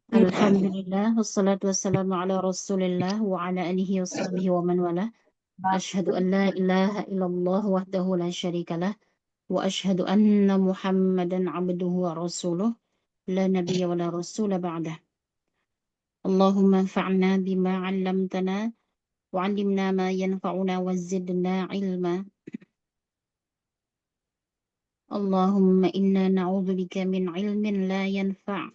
Alhamdulillah, wassalatu wassalamu ala rasulillah wa ala alihi wa sahbihi wa man wala. Ashhadu an la ilaha illallah wahdahu la syarikalah. Wa ashhadu anna muhammadan abduhu wa rasuluh. La nabiyya wa la rasula ba'dah. Allahumma anfa'na bima 'allamtana wa 'allimna ma yanfa'una wa zidna ilma. Allahumma inna na'udzu bika min ilmin la yanfa'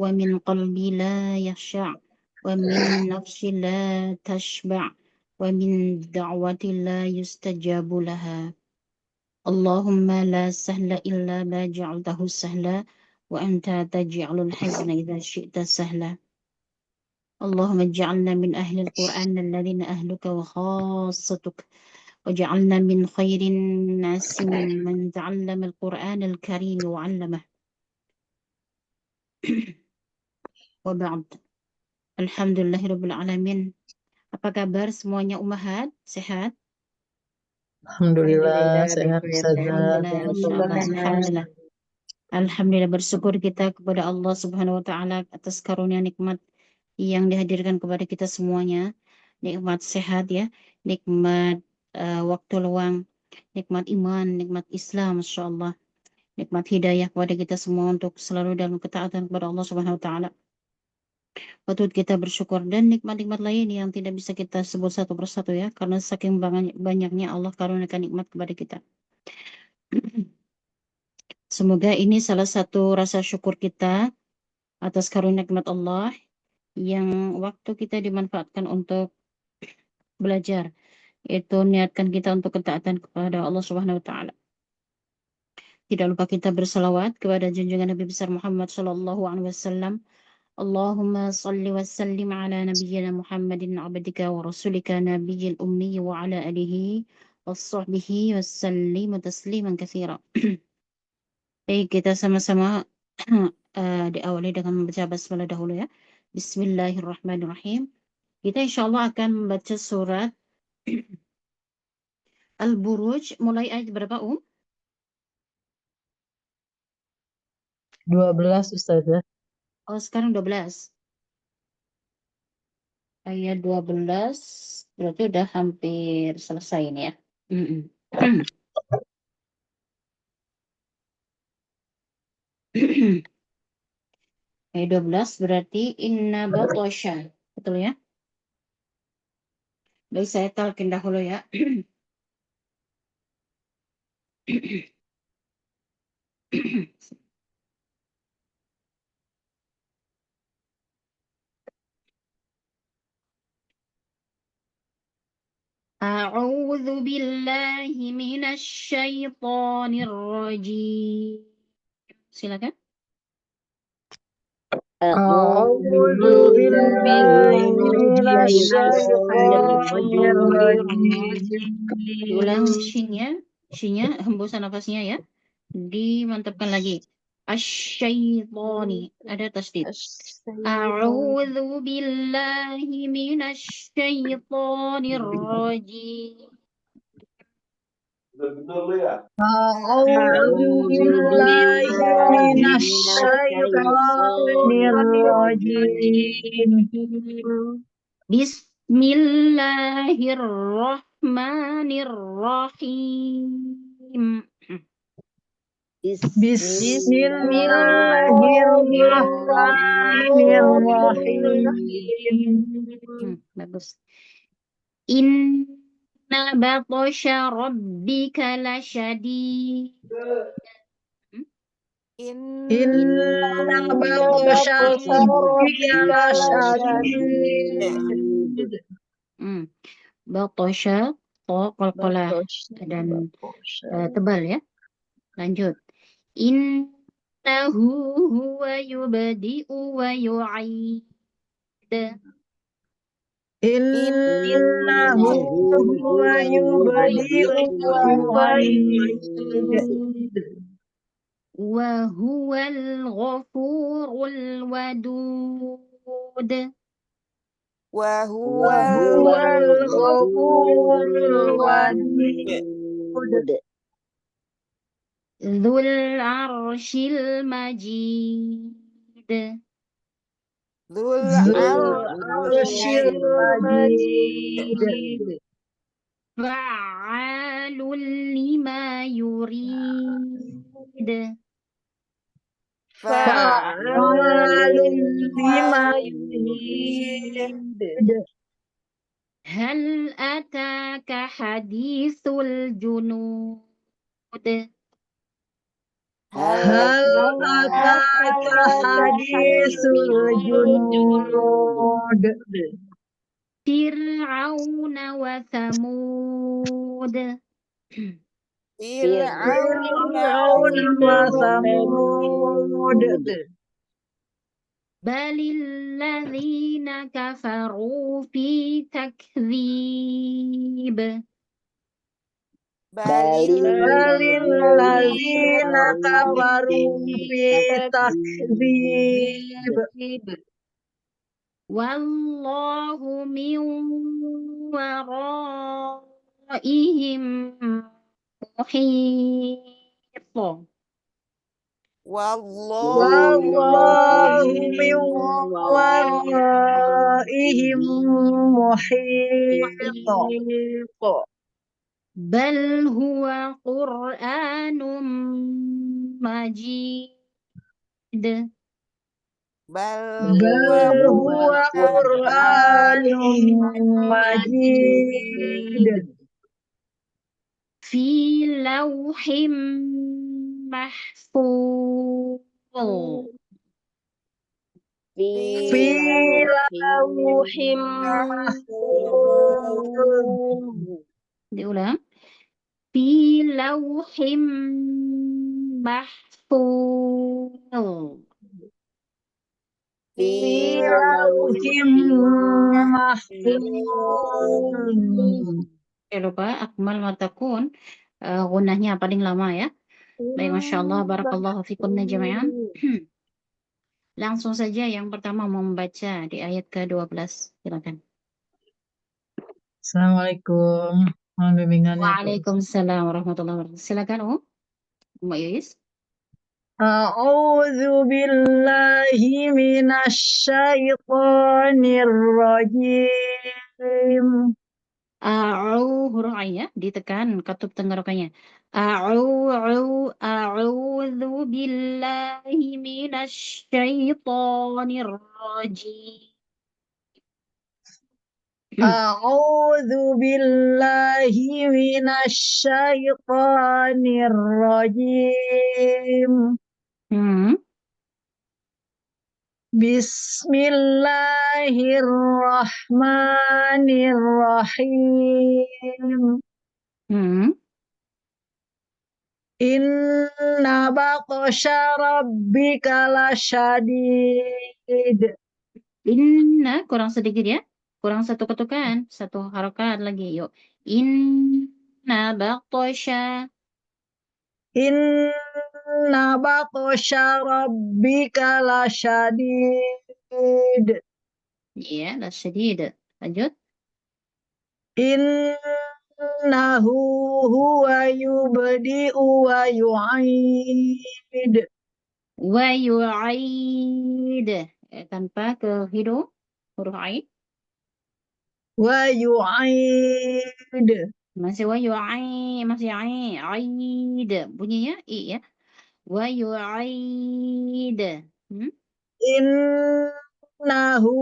ومن قلبي لا يخشع ومن نفسي لا تشبع ومن دعوة لا يستجاب لها اللهم لا سهل إلا ما جعلته سهلا وأنت تجعل الحزن إذا شئت سهلا اللهم اجعلنا من أهل القرآن الذين أهلك وخاصتك واجعلنا من خير الناس ممن تعلم القرآن الكريم وعلمه وبعد Alhamdulillahirabbil alamin. Apa kabar semuanya ummahat? Sehat? Alhamdulillah sehat Ustazah. Alhamdulillah, insyaallah. Alhamdulillah. Alhamdulillah, bersyukur kita kepada Allah Subhanahu wa taala atas karunia nikmat yang dihadirkan kepada kita semuanya. Nikmat sehat ya, nikmat waktu luang, nikmat iman, nikmat Islam, insyaallah. Nikmat hidayah kepada kita semua untuk selalu dalam ketaatan kepada Allah Subhanahu wa taala. Patut kita bersyukur dan nikmat-nikmat lain yang tidak bisa kita sebut satu persatu ya, karena saking banyaknya Allah karuniakan nikmat kepada kita. Semoga ini salah satu rasa syukur kita atas karunia nikmat Allah yang waktu kita dimanfaatkan untuk belajar, itu niatkan kita untuk ketaatan kepada Allah Subhanahu wa taala. Tidak lupa kita bersalawat kepada junjungan Nabi besar Muhammad sallallahu alaihi wasallam. Allahumma salli wa sallim ala nabiyyina Muhammadin abdika wa rasulika nabiyil ummi wa ala alihi wa sahbihi wa sallim tasliman katsira. Baik, kita sama-sama diawali dengan membaca basmalah dahulu ya. Bismillahirrahmanirrahim. Kita insyaallah akan membaca surat Al-Buruj mulai ayat berapa 12 Ustazah. Oh, sekarang 12. Ayat 12 berarti udah hampir selesai ini ya. Ayat 12 berarti inna batosha. Betul ya? Baik, saya talqin dahulu ya. A'udzu billahi minasy syaithanir rajim. Silakan. A'udzu billahi minasyaitonir rajim. Ulang shinnya hembusan nafasnya ya. Dimantapkan lagi. Asyaitoni, ada tasdid. A'udzu billahi minasy syaithanir rajim. A'udzu billahi minasyaitonir rajim. Bismillahirrahmanirrahim. Bismillahirrahmanirrahim. Bagus. Inna batasya rabbika lasyadid. Inna batasya rabbika lasyadid. Batasya qalqalah dan tebal ya. Lanjut. Innahu huwa yubdi'u wa yu'id. Innahu huwa yubdi'u wa yu'id. Wa huwal ghafurul wadud. Wa huwal ghafurul wadud. ذو العرش المجيد ذو ذو العرش العرش المجيد المجيد فعال لما يريد فعال فعال لما لما يريد يريد هل أتاك حديث الجنود هل هل أتاك أتاك حديث حديث الجنود فرعون وثمود فرعون فرعون وثمود وثمود بل الذين كفروا في تكذيب بل بل الذين الذين كفروا في تكذيب تكذيب والله من ورائهم محيط والله والله من من ورائهم محيط محيط بل هو قرآن مجيد بل بل هو هو قرآن قرآن مجيد مجيد في لوح محفوظ في في لوح لوح محفوظ diulang في لوح محفوظ في في لوح لوح محفوظ محفوظ lupa akmal matakun gunahnya paling lama ya. Baik, Masya Allah, Barakallahu fikunna jami'an. Langsung saja yang pertama membaca di ayat ke-12. Silakan. Assalamualaikum. Mohon bimbingannya, Bu. Waalaikumsalam warahmatullahi wabarakatuh. Silakan, Mbak Yuyis. A'udzu billahi minasyaitonir rajim. Huruf ain ya, ditekan katup tenggorokannya. A'udzu billahi minasyaitonir rajim. A'udzu billahi minasyaitonir rajim. Hmm. Bismillahirrahmanirrahim. Hmm. Inna batasya rabbika lasyadid. Inna kurang sedikit ya. Kurang satu ketukan, satu harokat lagi. Yuk. Inna batasya. Inna batasya rabbika lasyadid. Iya, dah syadid. Lanjut. Innahu huwa yubdi'u wa yu'id. Wa yu'aid. Tanpa ke hidung. Huruf ain. Wa yu'id. Masih wa yu'aid. Masih ain. Aid. Bunyinya i ya. Wa yu'aid. Hmm? Innahu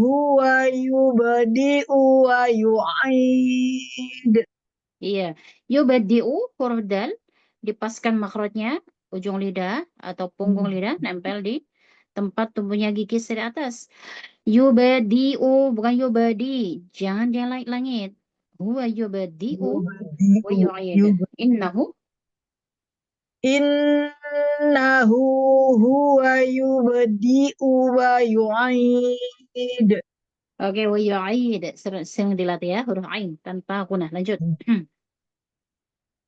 huwa yubdi'u wa yu'id. Iya. Yubadi'u huruf dal. Dipaskan makrotnya. Ujung lidah atau punggung lidah. Nempel di tempat tumbuhnya gigi dari atas. Yubadi'u. Bukan yubadi. Jangan dia langit. Huwa yubadi'u. Wa yu'id. Innahu. Innahu huwa yubdi'u wa yu'id. Oke, wa yu'id. Sering dilatih ya. Huruf ain. Tanpa kunah. Lanjut.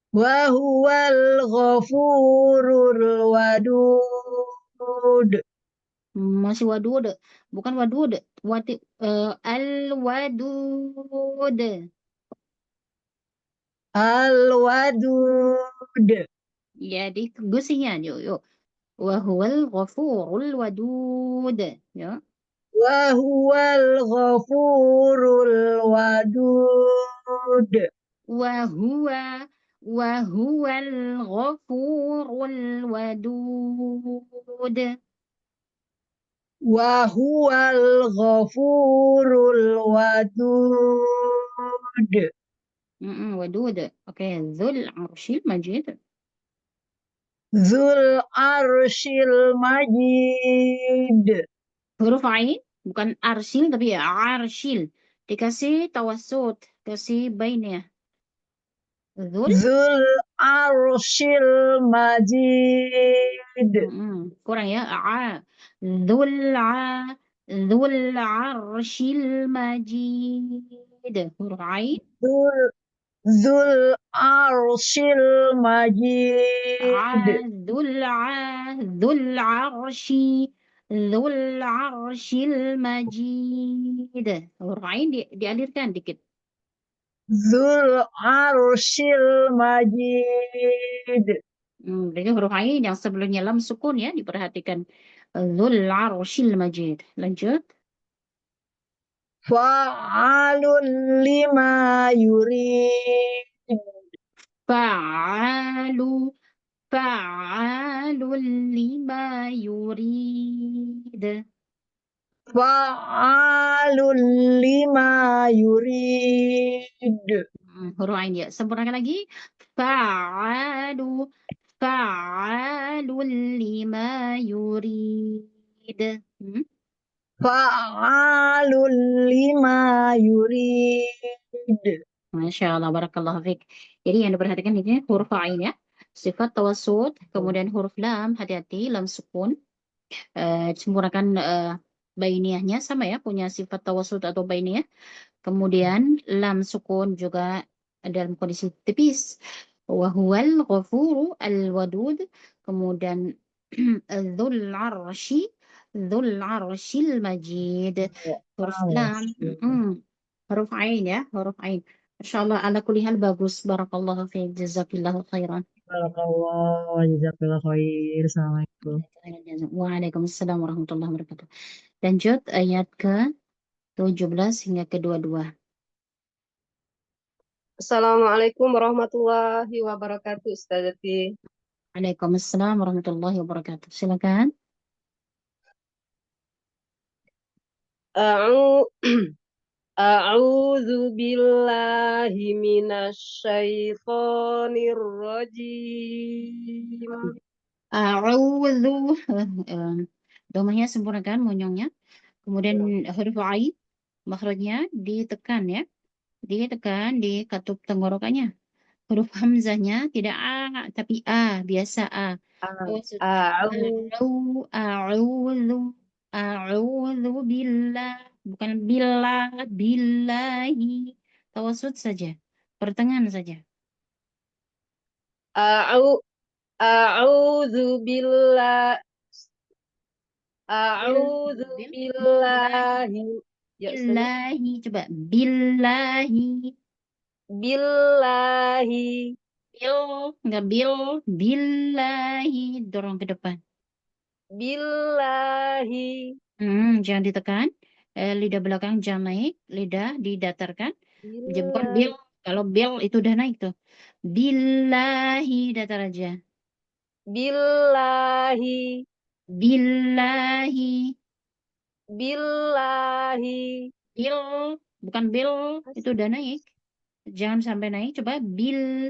Wa huwal ghafurur wadud. Masih wadud. Bukan wadud. Al-wadud. Al wadud. Ya, digusinya. Yuk, yuk. Wa huwal ghafurul wadud. Ya. Wahuwal ghafurul wadud. Wa huwal ghafurul wadud. Wahuwal ghafurul wadud. Wadud. Oke, Dzul arsyil majid. Zul arshil majid. Huruf ain bukan arsil tapi ya arsyil. Dikasih tawassut, kasih bainnya. Dzul. Zul arshil majid. Kurang ya. Dzul dzul arsyil majid. Huruf ain. Zul, zul arshil majid. Dzul arsy dzul arsyil majid. Huruf ain dialirkan dikit. Zul arshil majid. Berarti huruf ain yang sebelumnya lam sukun ya, diperhatikan. Dzul arsyil majid. Lanjut. Fa'alun lima yurid. Fa'alu fa'alul lima yurid. Fa'alun lima yurid. Huruf ain ya. Sempurnakan lagi. Fa'alu fa'alul lima yurid. Fa'alun lima yurid. Masya Allah, barakallahu fiik. Jadi yang diperhatikan ini huruf ain ya. Sifat tawassut, kemudian huruf lam, hati-hati, lam sukun. Sempurnakan bainiyahnya sama ya, punya sifat tawassut atau bainiyah. Kemudian lam sukun juga dalam kondisi tipis. Wa huwal ghafuru al-wadud. Kemudian dzul arsy dzul arsyil majid. Huruf lam, huruf ain ya, huruf ain. Masya Allah, ala kulli hal bagus. Barakallahu fiik, jazakillahu khairan. Barakallah, jazakallah khair. Assalamualaikum. Waalaikumsalam warahmatullahi wabarakatuh. Lanjut ayat ke-17 hingga ke-22. Assalamualaikum warahmatullahi wabarakatuh, Ustazati. Waalaikumsalam warahmatullahi wabarakatuh. Silakan. A'u A'udzu billahi minasyaitonir rajim. A'udzu. Domanya sempurnakan, monyongnya. Kemudian huruf ain, makhrajnya ditekan ya. Ditekan di katup tenggorokannya. Huruf hamzahnya tidak a, tapi a, biasa a. Tawassut. A'u A'udzu. A'udzu billah. Bukan billah, billahi. Tawassut saja. Pertengahan saja. A'u A'udzu billah A'udzu billahi ya Ustazah. Billahi. Coba. Billahi. Billahi Enggak billahi. Dorong ke depan. Billahi Jangan ditekan. Lidah belakang jangan naik. Lidah didatarkan. Bukan Billahi bil. Kalau bil itu udah naik tuh. Billahi datar aja. Billahi Billahi. Billahi Bil. Bukan bil. Itu udah naik. Jangan sampai naik. Coba bil.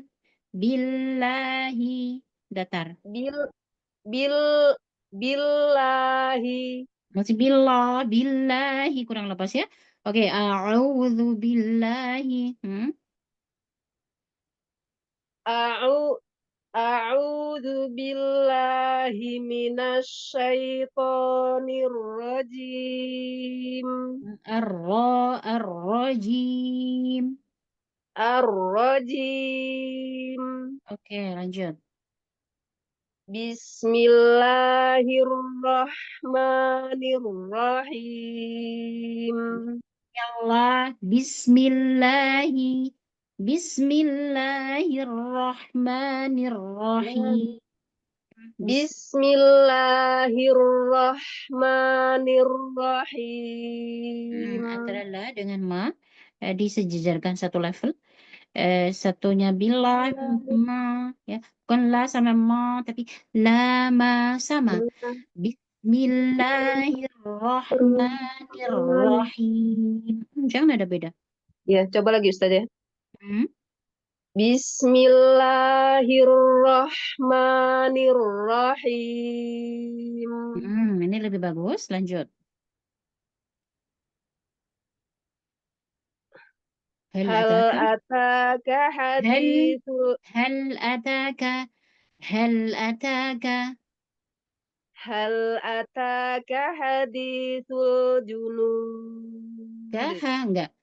Billahi. Datar. Bil Bil Billahi Masih billah. Billahi. Kurang lepas ya. Oke. A'udzu billahi. A'u A'udzu billahi minasyaitonir rajim. Ar-rajim. Ar-rajim. Oke, lanjut. Bismillahirrahmanirrahim. Allah, bismillahi, Bismillahirrahmanirrahim. Bismillahirrahmanirrahim. Antara la dengan ma disejajarkan satu level. Satunya bila ma, ya, bukan la sama ma, tapi la ma sama. Bismillahirrahmanirrahim. Jangan ada beda. Ya, coba lagi Ustaz ya. Hmm. Bismillahirrahmanirrahim. Ini lebih bagus. Lanjut. Hal Hal ataka ataka hadithul hal ataka hal ataka Hal ataka hadithul junud. kaha enggak.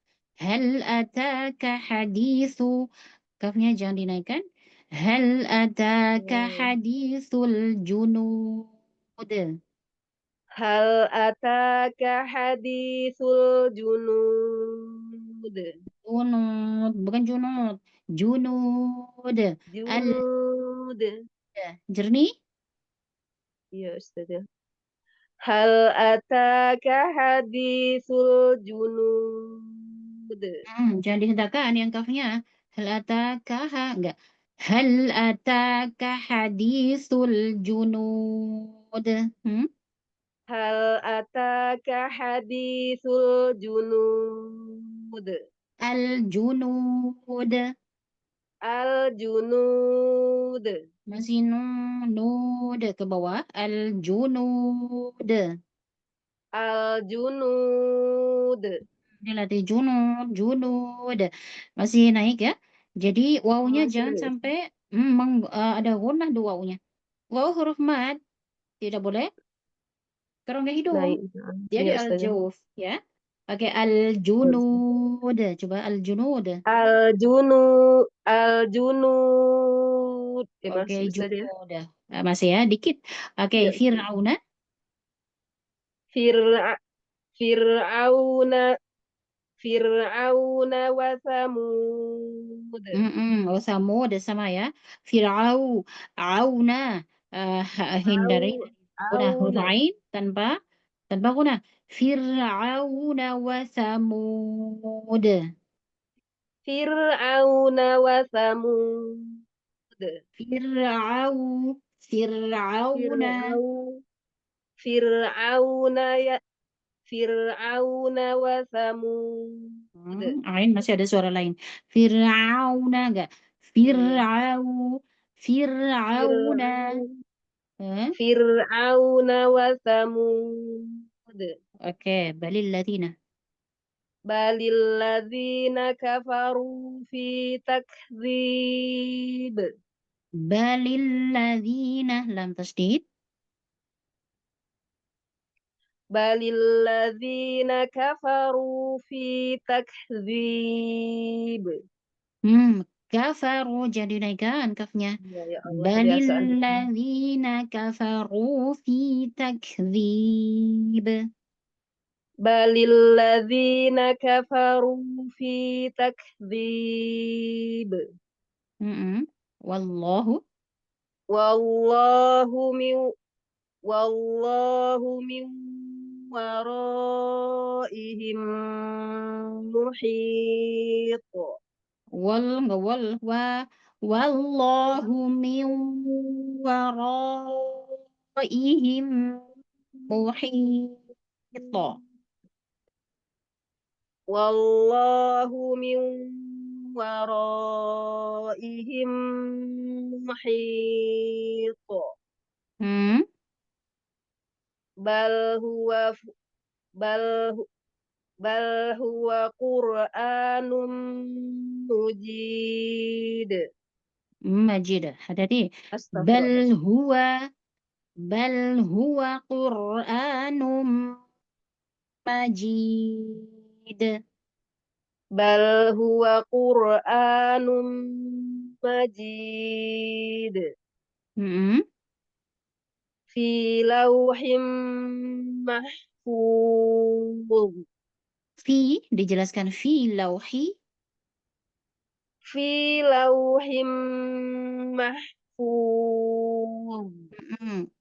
Hal ataka hadithu, kafnya jangan dinaikkan. Hal ataka hadithul junud. Hal ataka hadithul junud. Junud, bukan junud. Junud. Al Junud. jernih. Iya Ustaz ya. Hal ataka hadithul junud. Jangan dihentakkan yang kafnya. Hal ataka enggak. Hal ataka hadithul junud. Hal ataka hadithul junud. Al junud. Al junud. Masih nud ke bawah. Al junud. Al junud. Ini latih junud. Masih naik ya. Jadi wawunya Masih jangan naik. sampai ada gunnah di wawunya. Waw huruf mad tidak boleh kerongga hidung. Naik. Jadi Iya al Ustaz ya. jawf ya. Oke, al junud. Coba al junud. Al junud. Al junud. Ya Oke, masih Ustaz ya. junud. Masih ya, dikit. Oke, Iya. Fir'auna. Fir'a Fir'auna Fir'auna wa Thamud. Oh, Samud sama ya. Fir'au, auna, hindari guna huruf Auna. ain tanpa guna. Fir'auna wa Samud. Fir'auna wa Thamud. Fir'au, Fir'auna. Fir'auna ya Fir'auna wa Thamud. Ain masih ada suara lain. Fir'auna enggak? Fir'au, Fir'auna. Fir'auna wa Thamud. Oke, balil ladina. Balil ladzina kafaru fi takdzib. Balil ladina lam tasdid. Balil ladzina kafaru fi takdzib. Kafaru jadi naikkan kafnya. Ya Allah, Balil kebiasaan. ladzina kafaru fi takdzib. Balil ladzina kafaru fi takdzib. Wallahu Wallahu min waraihim muhit. wallahu min waraihim muhit. Wallahu min waraihim muhit. Bal huwa Qur'anum Majid. Majid. Hati-hati. Bal huwa Qur'anum Majid. Bal huwa Qur'anum Majid. Fi lauhim mahfuz. Fi dijelaskan fi lauhi. fi lauhim mahfuz.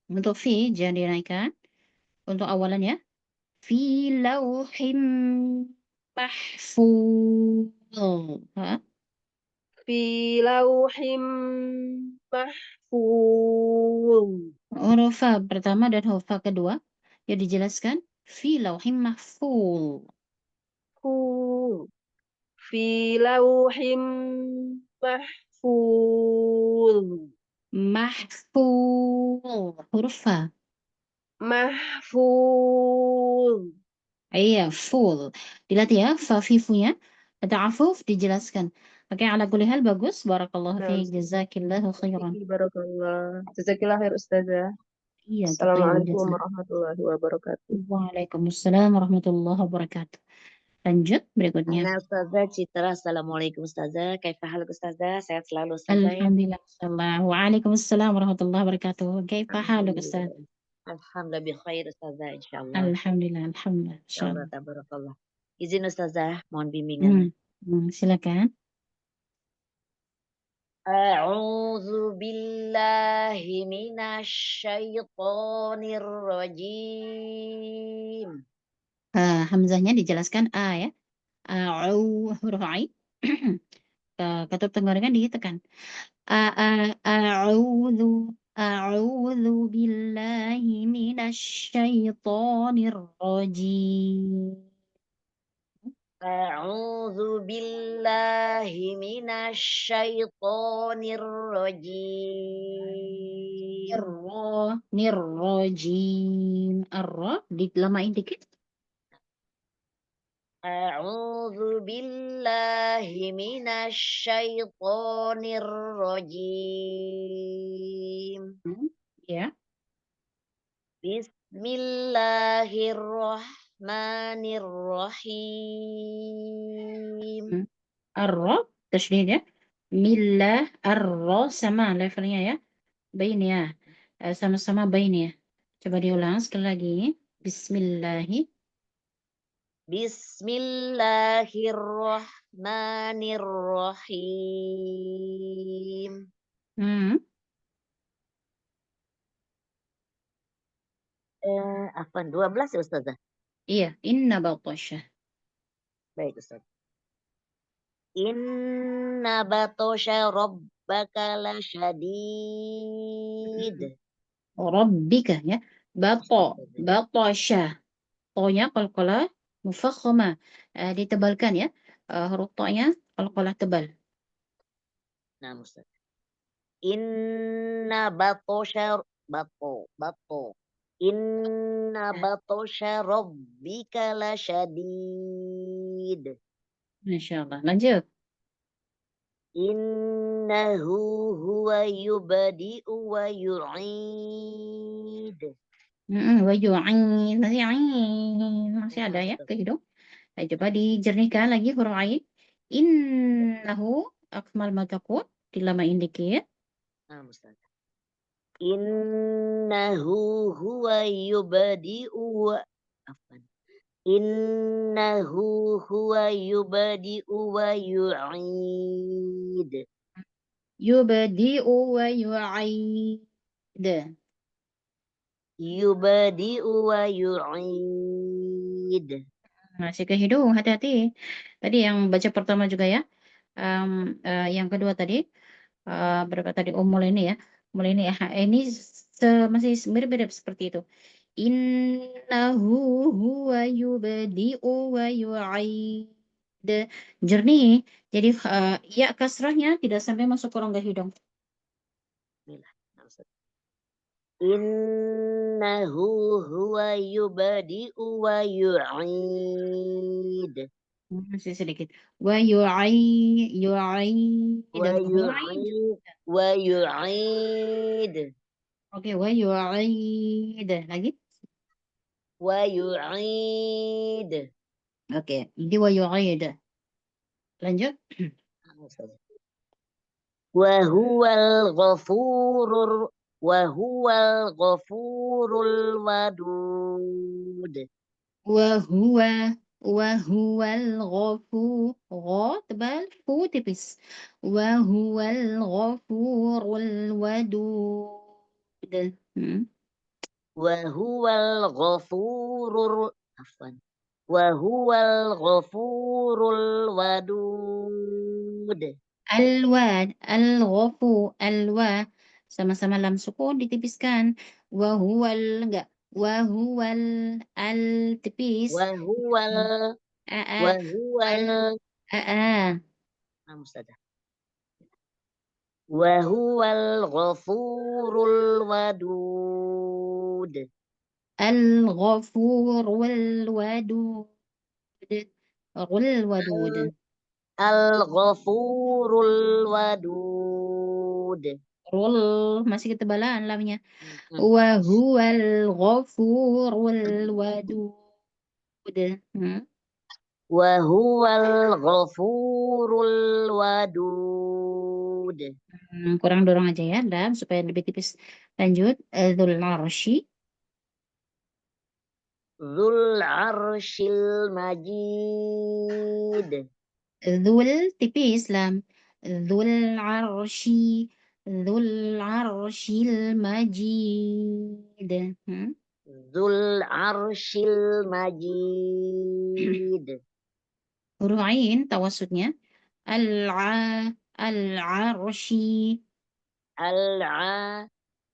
Untuk fi jangan dinaikkan. Untuk awalannya fi lauhim mahfuz. Ha? Fi lauhim mahfuz. Huruf fa pertama dan huruf fa kedua ya dijelaskan fi lauhim mahfuz. Fi lauhim mahfuz. Mahfuz. Huruf fa. Mahfuz. Iya, full. Dilatih ya, fa fifunya. Ada afuf dijelaskan. Oke, ala kulli hal bagus. Barakallahu Nah, fiik. Jazakillahu khairan. Barakallah. Jazakillah khair Ustazah. Iya, kita yang Assalamualaikum jazak. warahmatullahi wabarakatuh. Waalaikumsalam warahmatullahi wabarakatuh. Lanjut berikutnya. Ana Ustazah Citra, Assalamualaikum Ustazah. Kaifa haluk Ustazah? Sehat selalu Ustazah ya. Alhamdulillah. Waalaikumsalam warahmatullahi wabarakatuh. Kaifa haluk Ustaz? Alhamdulillah bi khair Ustazah insyaallah. Alhamdulillah, alhamdulillah. Insyaallah Insyaallah. tabarakallah. Izin Ustazah, mohon bimbingan. Silakan. A'udzu billahi minasy syaithanir rajim. Hamzahnya dijelaskan a ya. Huruf ain. Katup tenggorokan ditekan. A'udzu billahi minasy syaithanir rajim. A'udzu billahi minasy syaithanir rajim. Nirrajim. Ar-ra dilamain dikit. A'udzu billahi minasy syaithanir rajim. Ya. Bismillahirrahmanirrahim. Ar-ra tasydid ya. Millah ar-ra sama levelnya ya. Bain ya. Sama-sama bain ya. Coba diulang sekali lagi. Bismillahirrahmanirrahim. Apa 12 ya Ustazah? Iya, inna batasya. Baik Ustaz. Inna batasya rabbaka lasyadid. Rabbika ya. Batasya. To-nya qalqalah mufakhama. Ditebalkan ya. Huruf to-nya qalqalah tebal. Nah, Ustaz. Inna batasya bato. Inna batasya rabbika lasyadid. Masyaallah. Lanjut. Innahu huwa yubadi'u wa yu'id. Wa yu'in. Masih ada ya ke hidung. Coba dijernihkan lagi huruf ain. Innahu akmal ma taqul. Dilamain dikit. Nah, Ustaz. Innahu huwa yubadi'u wa Innahu huwa yubadi'u wa yu'id. Yubadi'u wa yu'id. Yubadi'u wa yu'id. Masih ke hidung, hati-hati. Tadi yang baca pertama juga ya. Yang kedua tadi. Berapa tadi? Umul ini ya. Umul ini ya. Ini masih mirip-mirip seperti itu. Innahu huwa yubadi'u wa yu'id. Jernih. Jadi ya kasrahnya tidak sampai masuk ke rongga hidung. Innahu huwa yubadi'u wa yu'id. Masih sedikit. Wa yu'id. Wa yu'id. Oke, wa yu'id. Lagi. Wa yu'id. Oke, ini wa yu'id. Lanjut. Wa huwal ghafurur wadud. Wa huwa Wahuwal ghafur. Gha tebal, fu tipis. Wahuwal ghafurul wadud. Wahuwal ghafurur afwan. Wahuwal ghafurul wadud. Al-wad, al-ghafu, al-wa. Sama-sama lam sukun ditipiskan. Wahuwal enggak. Wahuwal al tipis. Wahuwal A wahuwal a. Ustazah. Wahuwal ghafurul wadud. Al-ghafur wal wadud. Wal wadud. Al-ghafurul wadud. Rul masih ketebalan lamnya. Hmm. Wa huwal ghafur wal wadud. Wahuwal ghafurul wadud. Kurang dorong aja ya, dan supaya lebih tipis. Lanjut, dzul arsy. Dzul arsyil majid. Dzul tipis lam. Dzul arsy. Dzul arsyil majid. Dzul arsyil majid. Huruf ain tawasudnya. Al-arsy.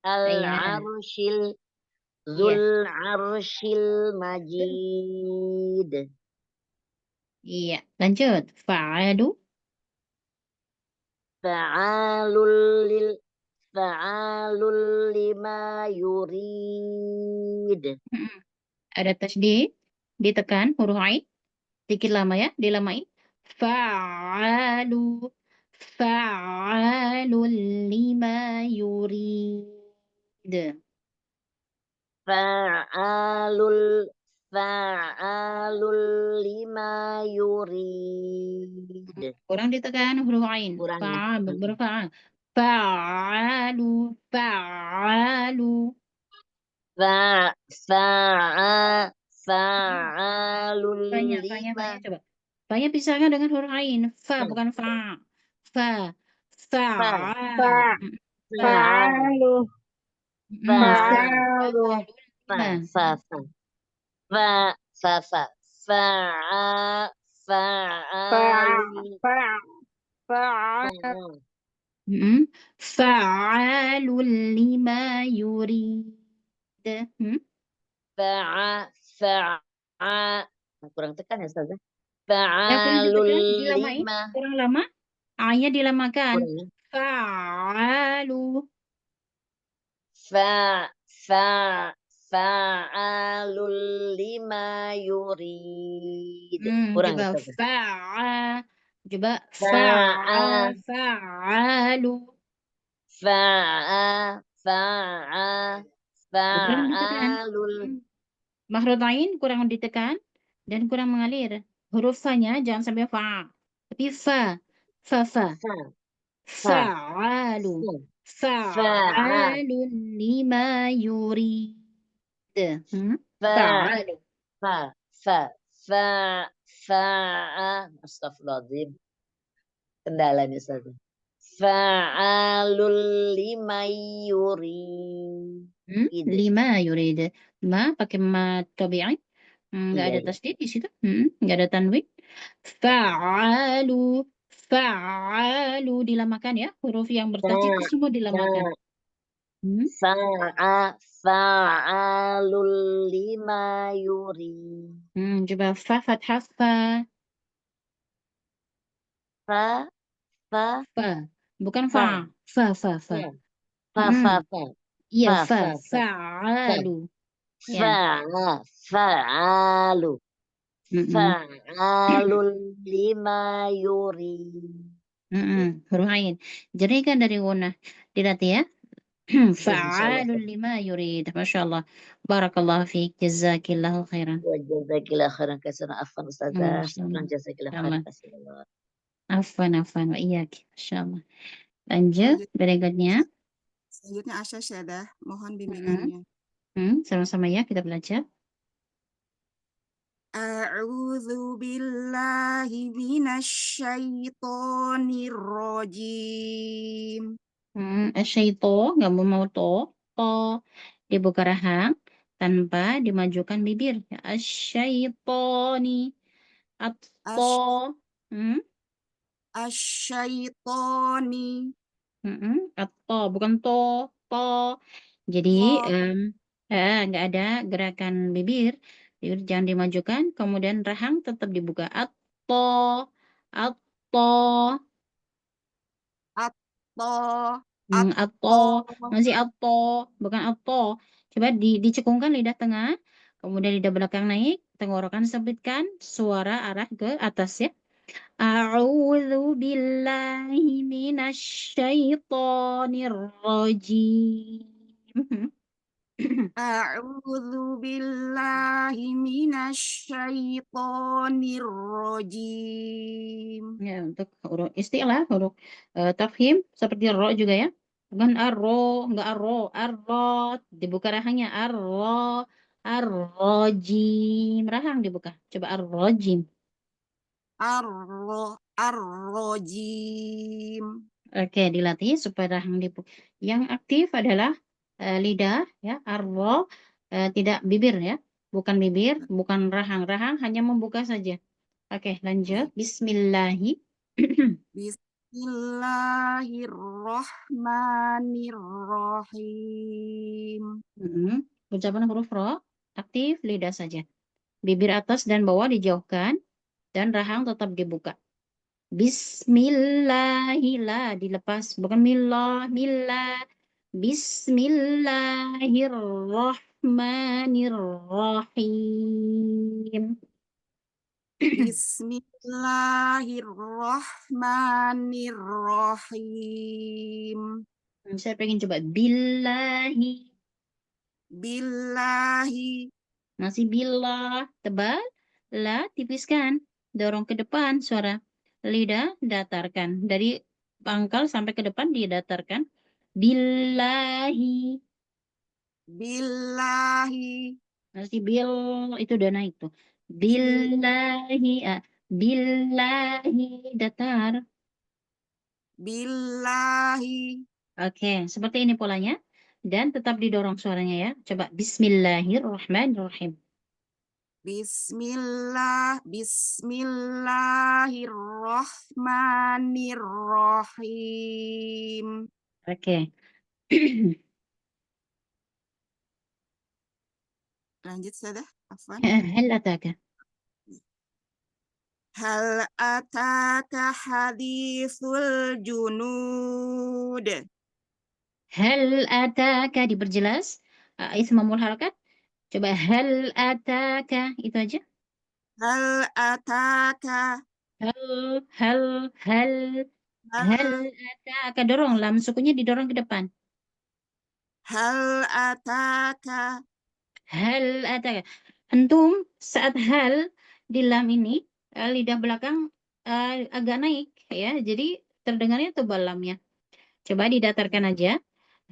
Al-arsyil Dzul arsyil majid. Iya, lanjut. Fa'alu. Fa'alul lima yurid. Ada tasydid, ditekan huruf ain. Sedikit lama ya, dilamain. Fa'alu. Fa'alul lima yurid. Fa'alul lima yurid. Kurang ditekan huruf ain. Kurang ya. Berfa'a. Fa'alu. Fa'alu. Fa'alul lima. Coba. Fa'nya pisahkan dengan huruf ain. Fa, bukan fa. Fa. Fa'a. Fa'alu. Fa'alu. Fa'alul lima yurid. Kurang tekan ya Ustazah. Ya, kurang Fa'alul ditekan, dilamain. lima. Kurang lama. A-nya dilamakan. Kurang ya. Fa'alu. Fa'alul lima yurid. Kurang Coba Ustazah. Coba Fa'a. fa'alu. Kurang ditekan. Fa'alul. Makhraj ain kurang ditekan dan kurang mengalir. Huruf fa-nya jangan sampai fa. Tapi fa. Fa'alu. Fa'alun lima yurid. Fa'alu. Astagfirullahaladzim. Kendala nih Ustazah. Fa'alul lima yurid. Lima yurid. Ma pakai ma tabi'i. Nggak ada tasdid di situ. Nggak ada tanwin. Fa'alu. Fa'alu dilamakan ya. Huruf yang bertasdid itu semua dilamakan. Fa'alul lima yurid. Coba fa fathah fa. Fa. Bukan fa. Fa. Iya, fa'alu. Fa'alu. Fa'alul lima yurid. Huruf ain. Jadikan dari gunah. Dilatih ya. Fa'alul lima yurid. Masya Allah. Barakallahu fiik. Jazakillahu khairan. Wa jazakillahu khairan katsiran. Afwan Ustazah. Syukran jazakillahu khairan katsiran. Afwan wa iyyak. Masya Allah. Lanjut berikutnya. Selanjutnya Asyadah, mohon bimbingannya. Sama-sama ya kita belajar. A'udzu billahi minasyaitonir rajim. Asyaiton, nggak mau to dibuka rahang tanpa dimajukan bibir. Ya, asyaitoni, Asy- atto, hmm, Asyaitoni. atto, bukan to. Jadi To. nggak ada gerakan bibir, bibir jangan dimajukan, kemudian rahang tetap dibuka. Atto, atto. Atto. Atau Atto. masih atau bukan atau. Coba dicekungkan lidah tengah, kemudian lidah belakang naik, tenggorokan sempitkan, suara arah ke atas ya. A'udzu billahi minasyaitonir rajim. A'udzu billahi minasyaitonir rajim. Ya, untuk huruf istilah, huruf tafkhim seperti ro juga ya. Bukan arro, enggak arro, dibuka rahangnya arrojim, rahang dibuka. Coba arrojim. Ar-rajim. Oke, dilatih supaya rahang dibuka. Yang aktif adalah lidah ya, arro, tidak bibir ya. Bukan bibir, bukan rahang hanya membuka saja. Oke, lanjut. Bismillahi. Bismillahirrahmanirrahim. Ucapan huruf ro, aktif lidah saja. Bibir atas dan bawah dijauhkan dan rahang tetap dibuka. Bismillahillah dilepas, bukan milah. Bismillahirrahmanirrahim. Bismillahirrahmanirrahim. Saya pengen coba billahi. Billahi. Masih billah, tebal, la tipiskan, dorong ke depan suara. Lidah datarkan, dari pangkal sampai ke depan didatarkan. Billahi. Billahi. Masih bil, itu udah naik tuh. Billahi, billahi, datar. Billahi. Oke, seperti ini polanya. Dan tetap didorong suaranya ya. Coba bismillahirrahmanirrahim. Bismillahirrahmanirrahim. Oke. Lanjut sudah, Afwan. Hal ataka. Hal ataka hadithul junud. Hal ataka diperjelas. Ismamul harakat. Coba hal ataka. Itu aja. Hal ataka. Hal Hal ataka. Dorong. Lam sukunya didorong ke depan. Hal ataka. Hal ataka. Antum saat hal di lam ini, lidah belakang agak naik ya. Jadi terdengarnya tebal lamnya. Coba didatarkan aja.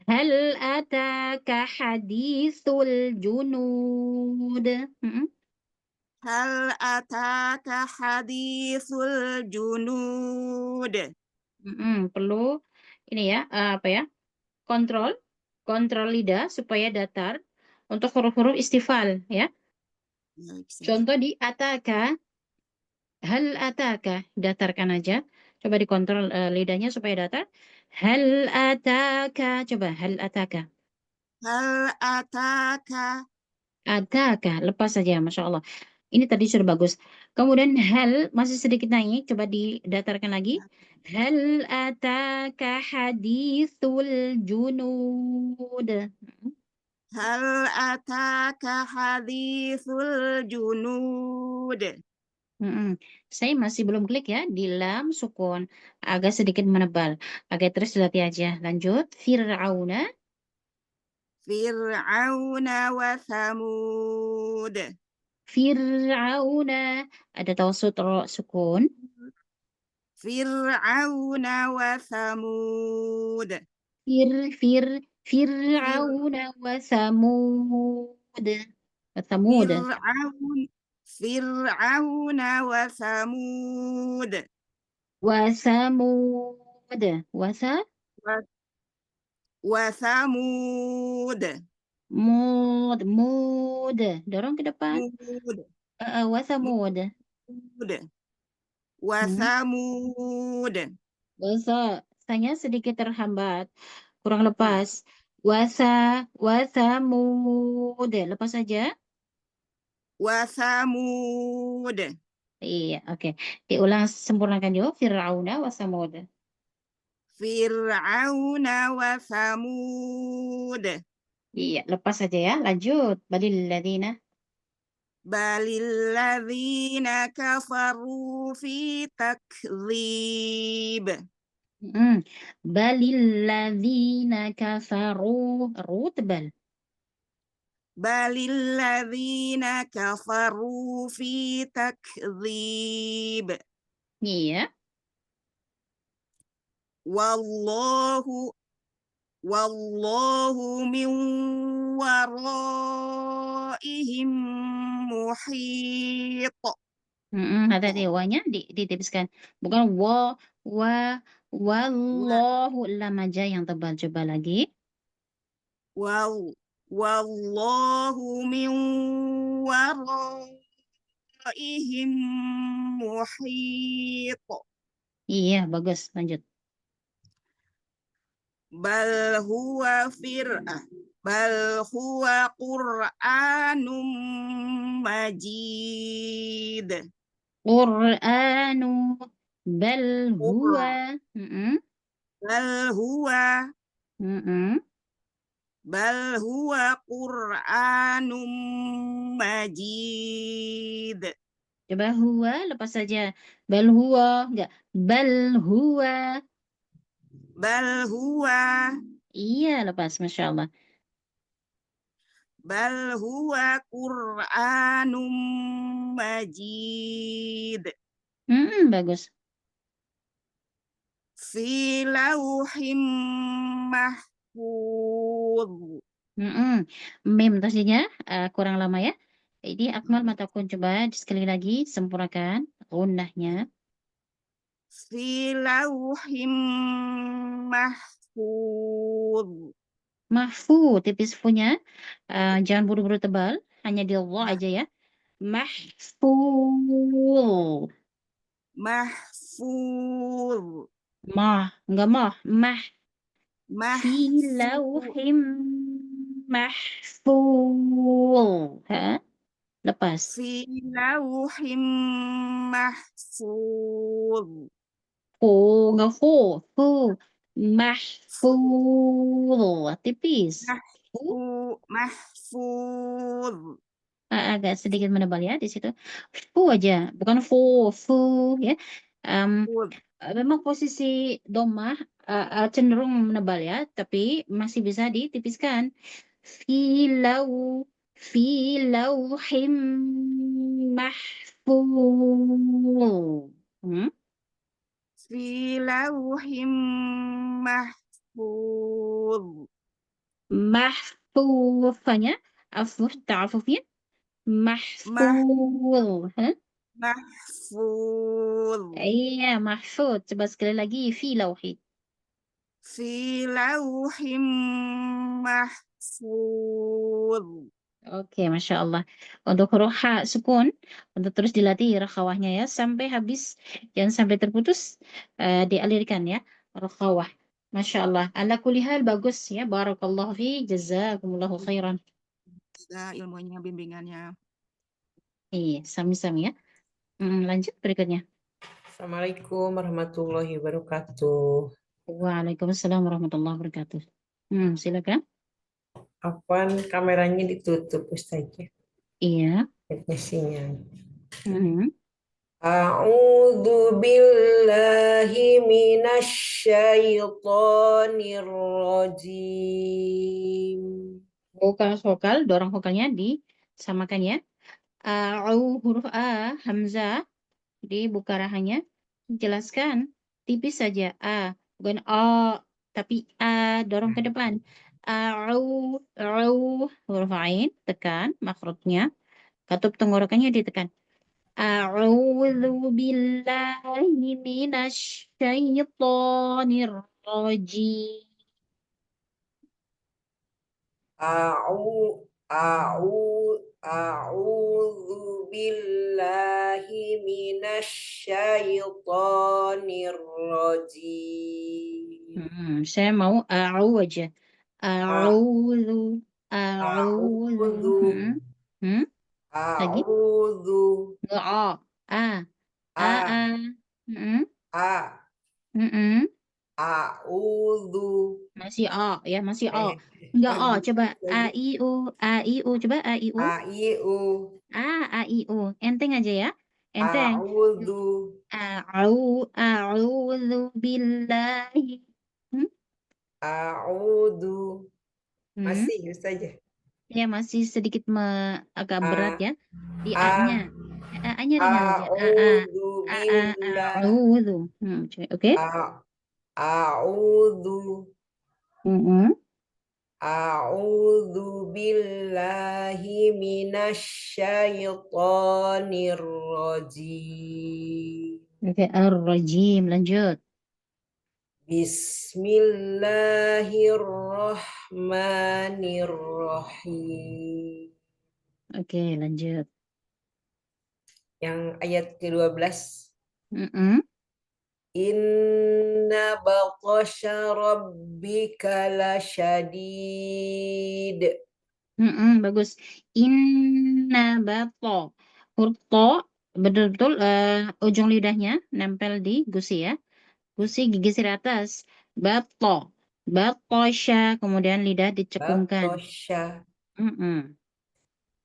Hal ataka hadithul junud. Hal ataka hadithul junud. Perlu ini ya, apa ya? Kontrol lidah supaya datar untuk huruf-huruf istifal ya. Contoh di ataka, hal ataka, datarkan aja. Coba dikontrol lidahnya supaya datar. Hal ataka, coba hal ataka. Hal ataka. Ataka, lepas saja, Masya Allah. Ini tadi sudah bagus. Kemudian hal masih sedikit naik, coba didatarkan lagi. Hal ataka hadithul junud. Hal ataka hadithul junud. Saya masih belum klik ya di lam sukun, agak sedikit menebal. Oke, terus dilatih aja. Lanjut. Fir'auna. Fir'auna wa thamud. Fir'auna. Ada tawasud ro sukun. Fir'auna wa thamud. Fir'auna wa Thamud. Thamud. Fir'aun. فرعون وثمود Wasamud. وثمود Mud. Dorong ke depan. مود Wasamud. مود Hmm. وثمود Saya sedikit terhambat. Kurang lepas. Wasamud. Lepas saja. وثمود Iya, oke. Diulang, sempurnakan yuk. Fir'auna wa Samud. فرعون وثمود Iya, lepas saja ya. Lanjut. Balil ladzina. بل الذين كفروا في تكذيب Balil ladzina kafaru. Ru tebal. بل الذين كفروا في تكذيب Iya. والله من ورائهم محيط Hati-hati wanya ditipiskan. Bukan wallahu lam aja yang tebal. Coba lagi. والله من ورائهم محيط Iya, bagus. Lanjut. بل هو قرآن مجيد Qur'anu bal huwa. بل هو قرآن مجيد Coba huwa lepas saja. Bal huwa enggak. Bal huwa. بل هو Iya, lepas. Masya Allah. بل هو قرآن مجيد Bagus. في لوح محفوظ Mim tadinya kurang lama ya. Ini Akmal Matakun, coba sekali lagi sempurnakan gunnahnya. في لوح محفوظ Mahfu, tipis punya. Jangan buru-buru tebal. Hanya di Allah aja ya. Mahfuz. محفوظ Enggak mah. Fi محفوظ lauhim mahfuz. Lepas. في لوح محفوظ Enggak fu. Mahfuz. Tipis. محفوظ Agak sedikit menebal ya di situ. Fu aja, bukan fu ya. Memang posisi domah cenderung menebal ya, tapi masih bisa ditipiskan. Fi lauhim mahfuz. في لوح محفوظ Mahfuznya ta'afufnya mahfuz. محفوظ Iya, mahfuz. Coba sekali lagi. Fi lauhi. في لوح محفوظ Oke, Masya Allah. Untuk huruf H sukun, untuk terus dilatih rakhawahnya ya, sampai habis, jangan sampai terputus, dialirkan ya, rakhawah. Masya Allah. Ala kulli hal bagus ya, barakallahu fi, jazakumullahu khairan. ilmunya, bimbingannya. Iya, sami-sami ya. Lanjut berikutnya. Assalamualaikum warahmatullahi wabarakatuh. Waalaikumsalam warahmatullahi wabarakatuh. Silakan. Apaan kameranya ditutup Ustaznya? Iya. Sinyal. Mhm. A'udzu billahi minasyaitonir rajim. Vokal, dorong vokalnya disamakan ya. Huruf A, Hamzah, dibuka rahanya. Jelaskan, tipis saja. A, bukan A, tapi A, dorong ke depan. Huruf Ain, tekan makhrajnya. Katup tenggorokannya ditekan. A'udzu billahi minasy syaithanir rajim. A'udzu billahi minasyaitonir rajim. Saya mau a'u aja. A'udzu, a'udzu. A'udzu Lagi? a'udzu Nggak a. A. A. a Mm-mm. a Mm-mm. a'udzu Masih a ya, masih a. Enggak a, coba a i u, a i u, coba a i u. a i u A i u. Enteng aja ya. Enteng. a'udzu A'udzu billahi. Hmm? a'udzu Hmm? masih saja Ya masih sedikit agak berat ya. Di a A-nya. A-nya ringan aja. a'udzu billah A'udzu. Oke. a'udzu Mm-mm. a'udzu billahi minasyaitonir rajim. Oke, ar-rajim. Lanjut. Bismillahirrahmanirrahim. Oke, lanjut. Yang ayat ke-12. Mm-mm. Inna batasya rabbika lasyadid. Bagus. Inna bato. Huruf to betul-betul ujung lidahnya nempel di gusi ya. Gusi gigi seri atas. Bato. Batosya. Kemudian lidah dicekungkan. Batasya. Mm-mm.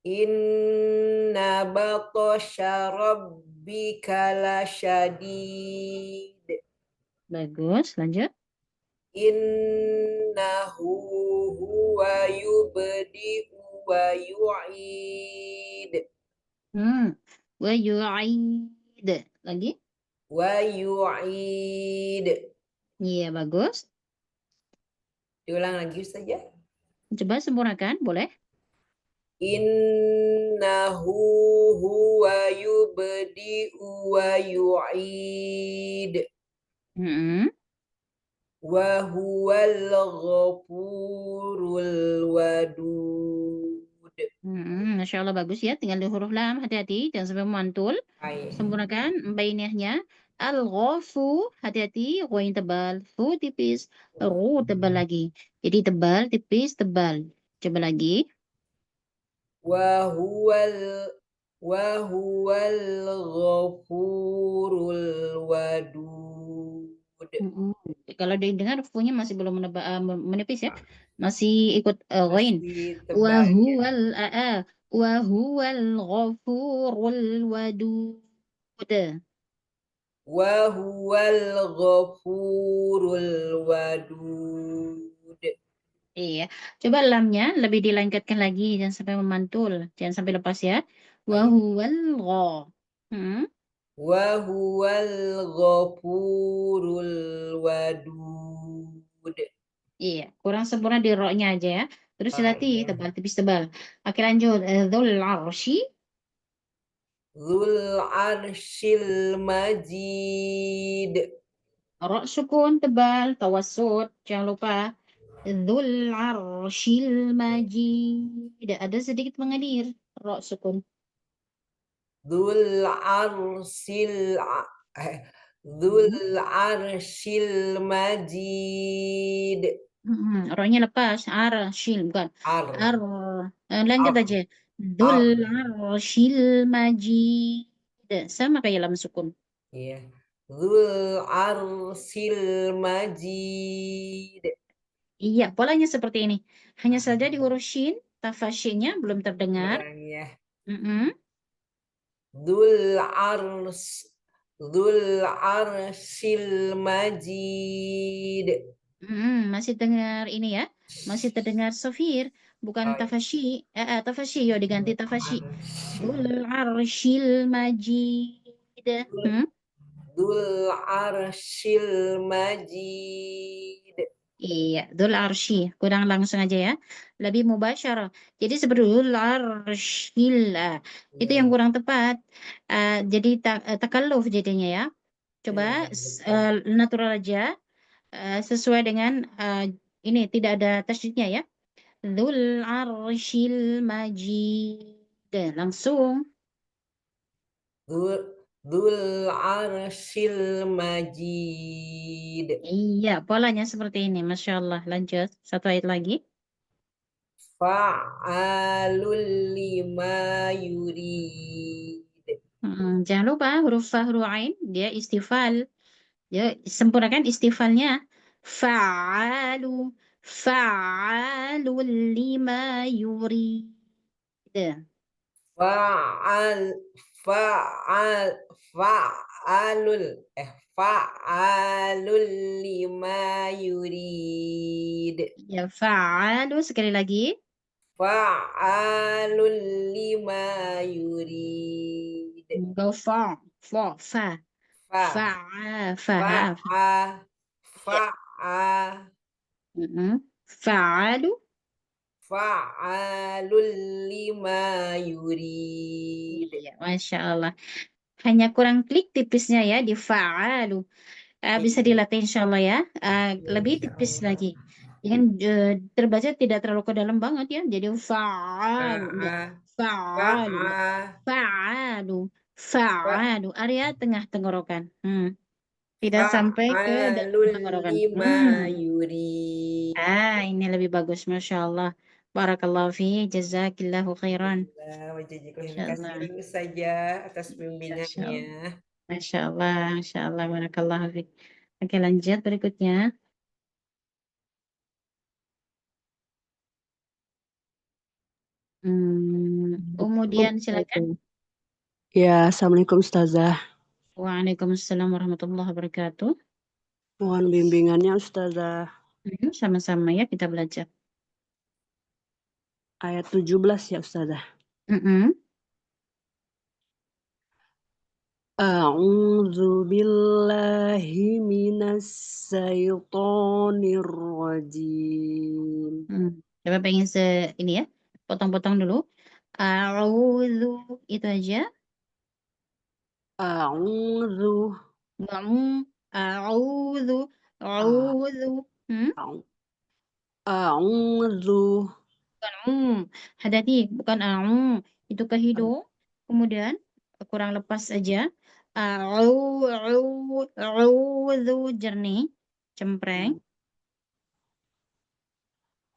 Inna batasya rabbika lasyadid. Bagus. Lanjut. Innahu huwa yubdi'u wa yu'id. Wa yu'id. Lagi. Wa yu'id. Iya, bagus. Diulang lagi saja. Coba sempurnakan, boleh? Innahu huwa yubdi'u wa yu'id. Wa huwal ghafurul wadud. Masya Allah bagus ya. Tinggal di huruf lam, hati-hati jangan sampai memantul. Baik. Sempurnakan bainahnya. Al-ghafu, hati-hati, ghain tebal, fu tipis, ru tebal lagi. Jadi tebal, tipis, tebal. Coba lagi. Wa huwal ghafurul wadud. Kalau didengar fu-nya masih belum menipis ya. Masih ikut ghain. Masih Wa tebal. huwal wa huwal ghafurul wadud. Wa huwal ghafurul wadud. Iya, coba lamnya lebih dilengketkan lagi, jangan sampai memantul, jangan sampai lepas ya. Wa huwal gha. Wa huwal ghafurul wadud. Iya, kurang sempurna di ro-nya aja ya. Terus dilatih Baik. tebal tipis tebal. Oke lanjut. Dzul arsy. Dzul arsyil majid. Ro sukun tebal, tawassut, jangan lupa. Dzul arsyil majid. Ada sedikit mengalir. Ro sukun. Dzul arsyil majid. Ro-nya lepas. Arsyil bukan. Ar. Lanjut Ar. aja. Dzul arsyil majid. Sama kayak lam sukun. Iya. Dzul arsyil majid. Iya, polanya seperti ini. Hanya saja di huruf shin, tafasyinya belum terdengar. Ya. Mm-mm. Dzul arsyil majid. Masih dengar ini ya. Masih terdengar sofir, bukan Oh, iya. tafasyi. Tafasyi, yo diganti tafasyi. Dzul arsyil majid. Dzul arsyil majid. Iya, Dzul Arsy. Kurang langsung aja ya. Lebih mubasyarah. Jadi seperti Dzul Arsyil. Itu yang Nah, kurang tepat. Jadi takalluf jadinya ya. Coba betul. natural aja. Sesuai dengan ini tidak ada tasydidnya ya. Dzul Arsyil Majid. Langsung. Dzul Arsyil Majid. Iya, polanya seperti ini. Masya Allah. Lanjut. Satu ayat lagi. Fa'alul lima yurid. Jangan lupa huruf fa, huruf ain. Dia istifal. Ya, sempurnakan istifalnya. Fa'alu. Fa'alu lima yurid. Fa'al fa'al fa'alul fa'alul lima yurid. Ya, fa'alu. Sekali lagi. Fa'alul lima yurid. Go fa. Fa. Fa. Fa Fa'a. Fa'a. fa'a Ya. fa'a Fa'alu. fa'alul lima yurid. Iya, Masya Allah. Hanya kurang klik tipisnya ya di fa'alu. Bisa dilatih insya Allah ya. Lebih tipis Insyaallah. lagi. Jangan terbaca tidak terlalu ke dalam banget ya. Jadi fa'alu. Enggak. Fa'a Fa'alu. Enggak. fa'a Fa'alu. fa- Fa'alu. Area tengah tenggorokan. Tidak sampai ke dalam fa'alul tenggorokan. lima yurid. Ini lebih bagus. Masya Allah. Barakallahu fi. Jazakillahu khairan. Masya Terima Allah. kasih saja atas Masya Allah. bimbingannya. Masya Allah. Masya Allah. Barakallahu fi. Oke, lanjut berikutnya. Kemudian silakan. Ya, Assalamualaikum Ustazah. Waalaikumsalam warahmatullahi wabarakatuh. Mohon bimbingannya Ustazah. Sama-sama ya kita belajar. Ayat 17 ya Ustazah. A'udzu billahi minas syaitonir rajim. Coba pengen ini ya. Potong-potong dulu. A'udzu itu aja. A'udzu A'udzu. A'udzu. A'udzu Bukan hati-hati, bukan itu ke hidung. Kemudian kurang lepas aja. A'udzu jernih, cempreng.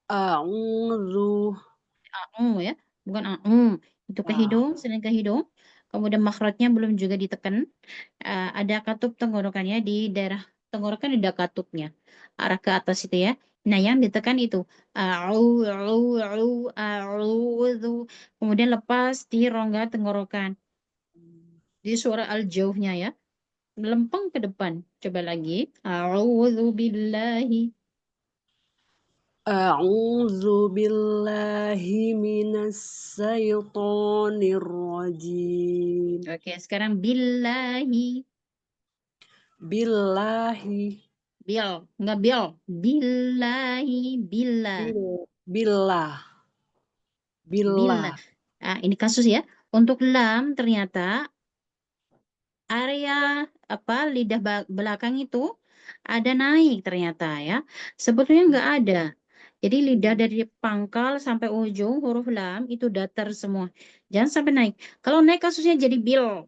A'udzu Ya, bukan itu ke hidung, sering ke hidung. Kemudian makhrajnya belum juga ditekan. Ada katup tenggorokannya di daerah tenggorokan ada katupnya. Arah ke atas itu ya. Nah, yang ditekan itu a'udzu. Kemudian lepas di rongga tenggorokan. Di suara al-jauhnya ya. Melempeng ke depan. Coba lagi. A'udzu billahi. A'udzu billahi minas syaitonir rajim. Oke, sekarang billahi. Billahi. Enggak billahi, billah. Billah. Ini kasus ya. Untuk lam ternyata area lidah belakang itu ada naik ternyata ya. Sebetulnya nggak ada. Jadi lidah dari pangkal sampai ujung huruf lam itu datar semua. Jangan sampai naik. Kalau naik kasusnya jadi bil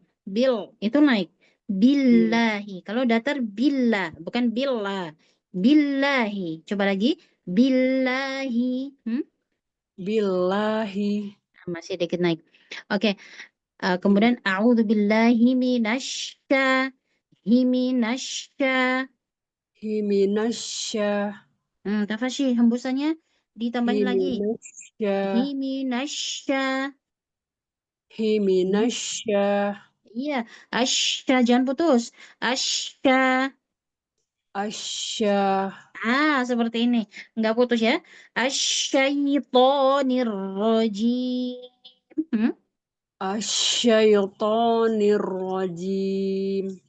itu naik. Billahi. Kalau datar billah, bukan billah. Billahi. Coba lagi. Billahi. Billahi. Masih dikit naik. Oke. Kemudian a'udzubillahi minasya. Tafasyi hembusannya ditambahin lagi. Himinasya. Iya, asya jangan putus. Asya. Seperti ini. Enggak putus ya. Asyaitonir rajim. Asyaitonir rajim.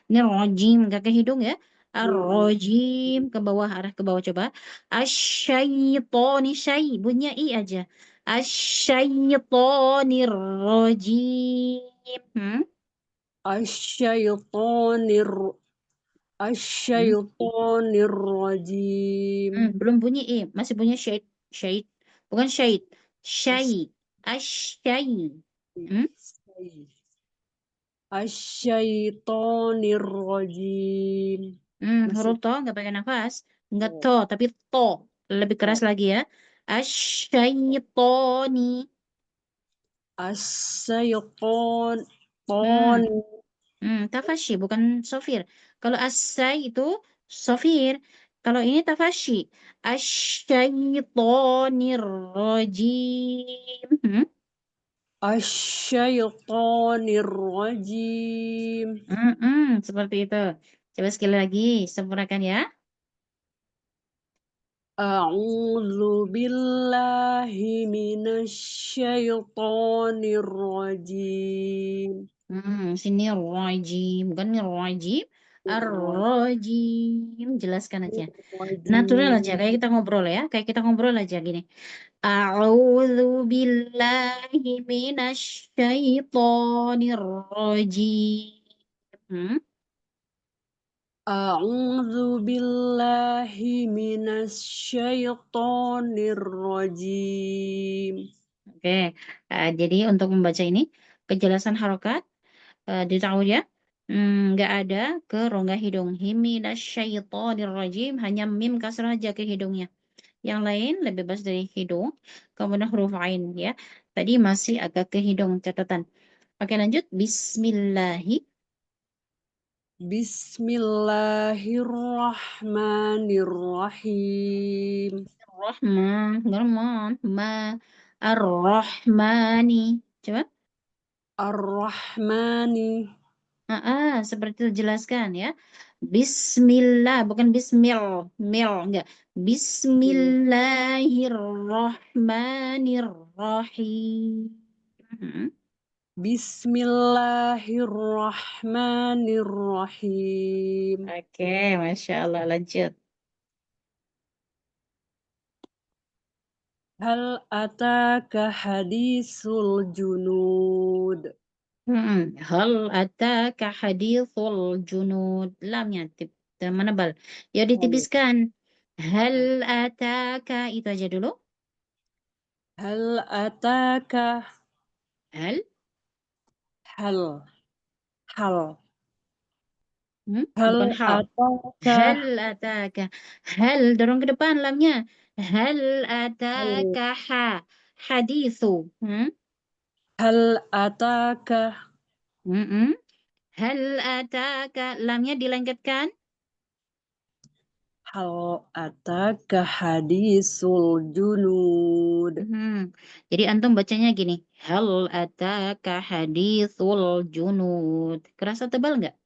Ini rajim enggak ke hidung ya. Ar-rajim ke bawah, arah ke bawah coba. Asyaitoni syai, bunyinya i aja. Asyaitonir rajim. Asyaitonir Asyaitonirrajim. Belum bunyi i, masih bunyi syait, syait. Bukan syait, syai. Asyai. Asyaitonirrajim. Huruf to nggak pakai nafas, nggak to tapi to, lebih keras lagi ya. Asyaitoni. Asyaiton Tafashi bukan sofir. Kalau asai itu sofir. Kalau ini tafashi. Asyaitonir rajim. Asyaitonirrajim. Seperti itu. Coba sekali lagi, sempurnakan ya. A'udzu billahi minasyaitonirrajim. Sini rajim, bukan rajim. Ar-rajim. Jelaskan aja. Natural aja, kayak kita ngobrol ya. Kayak kita ngobrol aja gini. A'udzu billahi minasyaitonir rajim. A'udzu billahi minasyaitonirrajim. Oke, jadi untuk membaca ini kejelasan harokat ditahu ya, nggak ada ke rongga hidung. Minasyaitonirrajim, hanya mim kasrah aja ke hidungnya. Yang lain lebih bebas dari hidung, kemudian huruf ain ya. Tadi masih agak ke hidung catatan. Oke lanjut, Bismillahi. Bismillahirrahmanirrahim. Rahman, Ar-Rahmani. Coba. Ar-Rahmani. Seperti itu jelaskan ya. Bismillah, bukan bismil, enggak. Bismillahirrahmanirrahim. Bismillahirrahmanirrahim. Oke, Masya Allah, lanjut. Hal ataka hadisul junud. Hal ataka hadithul junud. Lamnya menebal. Ya ditipiskan. Hal ataka, itu aja dulu. Hal ataka. Hal. Hal. Bukan hal. Ataka. Hal ataka. Hal, dorong ke depan lamnya. Hal ataka hadithu. Hal ataka. Hal ataka, lamnya dilengketkan. Hal ataka hadisul junud. Jadi antum bacanya gini. Hal ataka hadithul junud. Kerasa tebal nggak?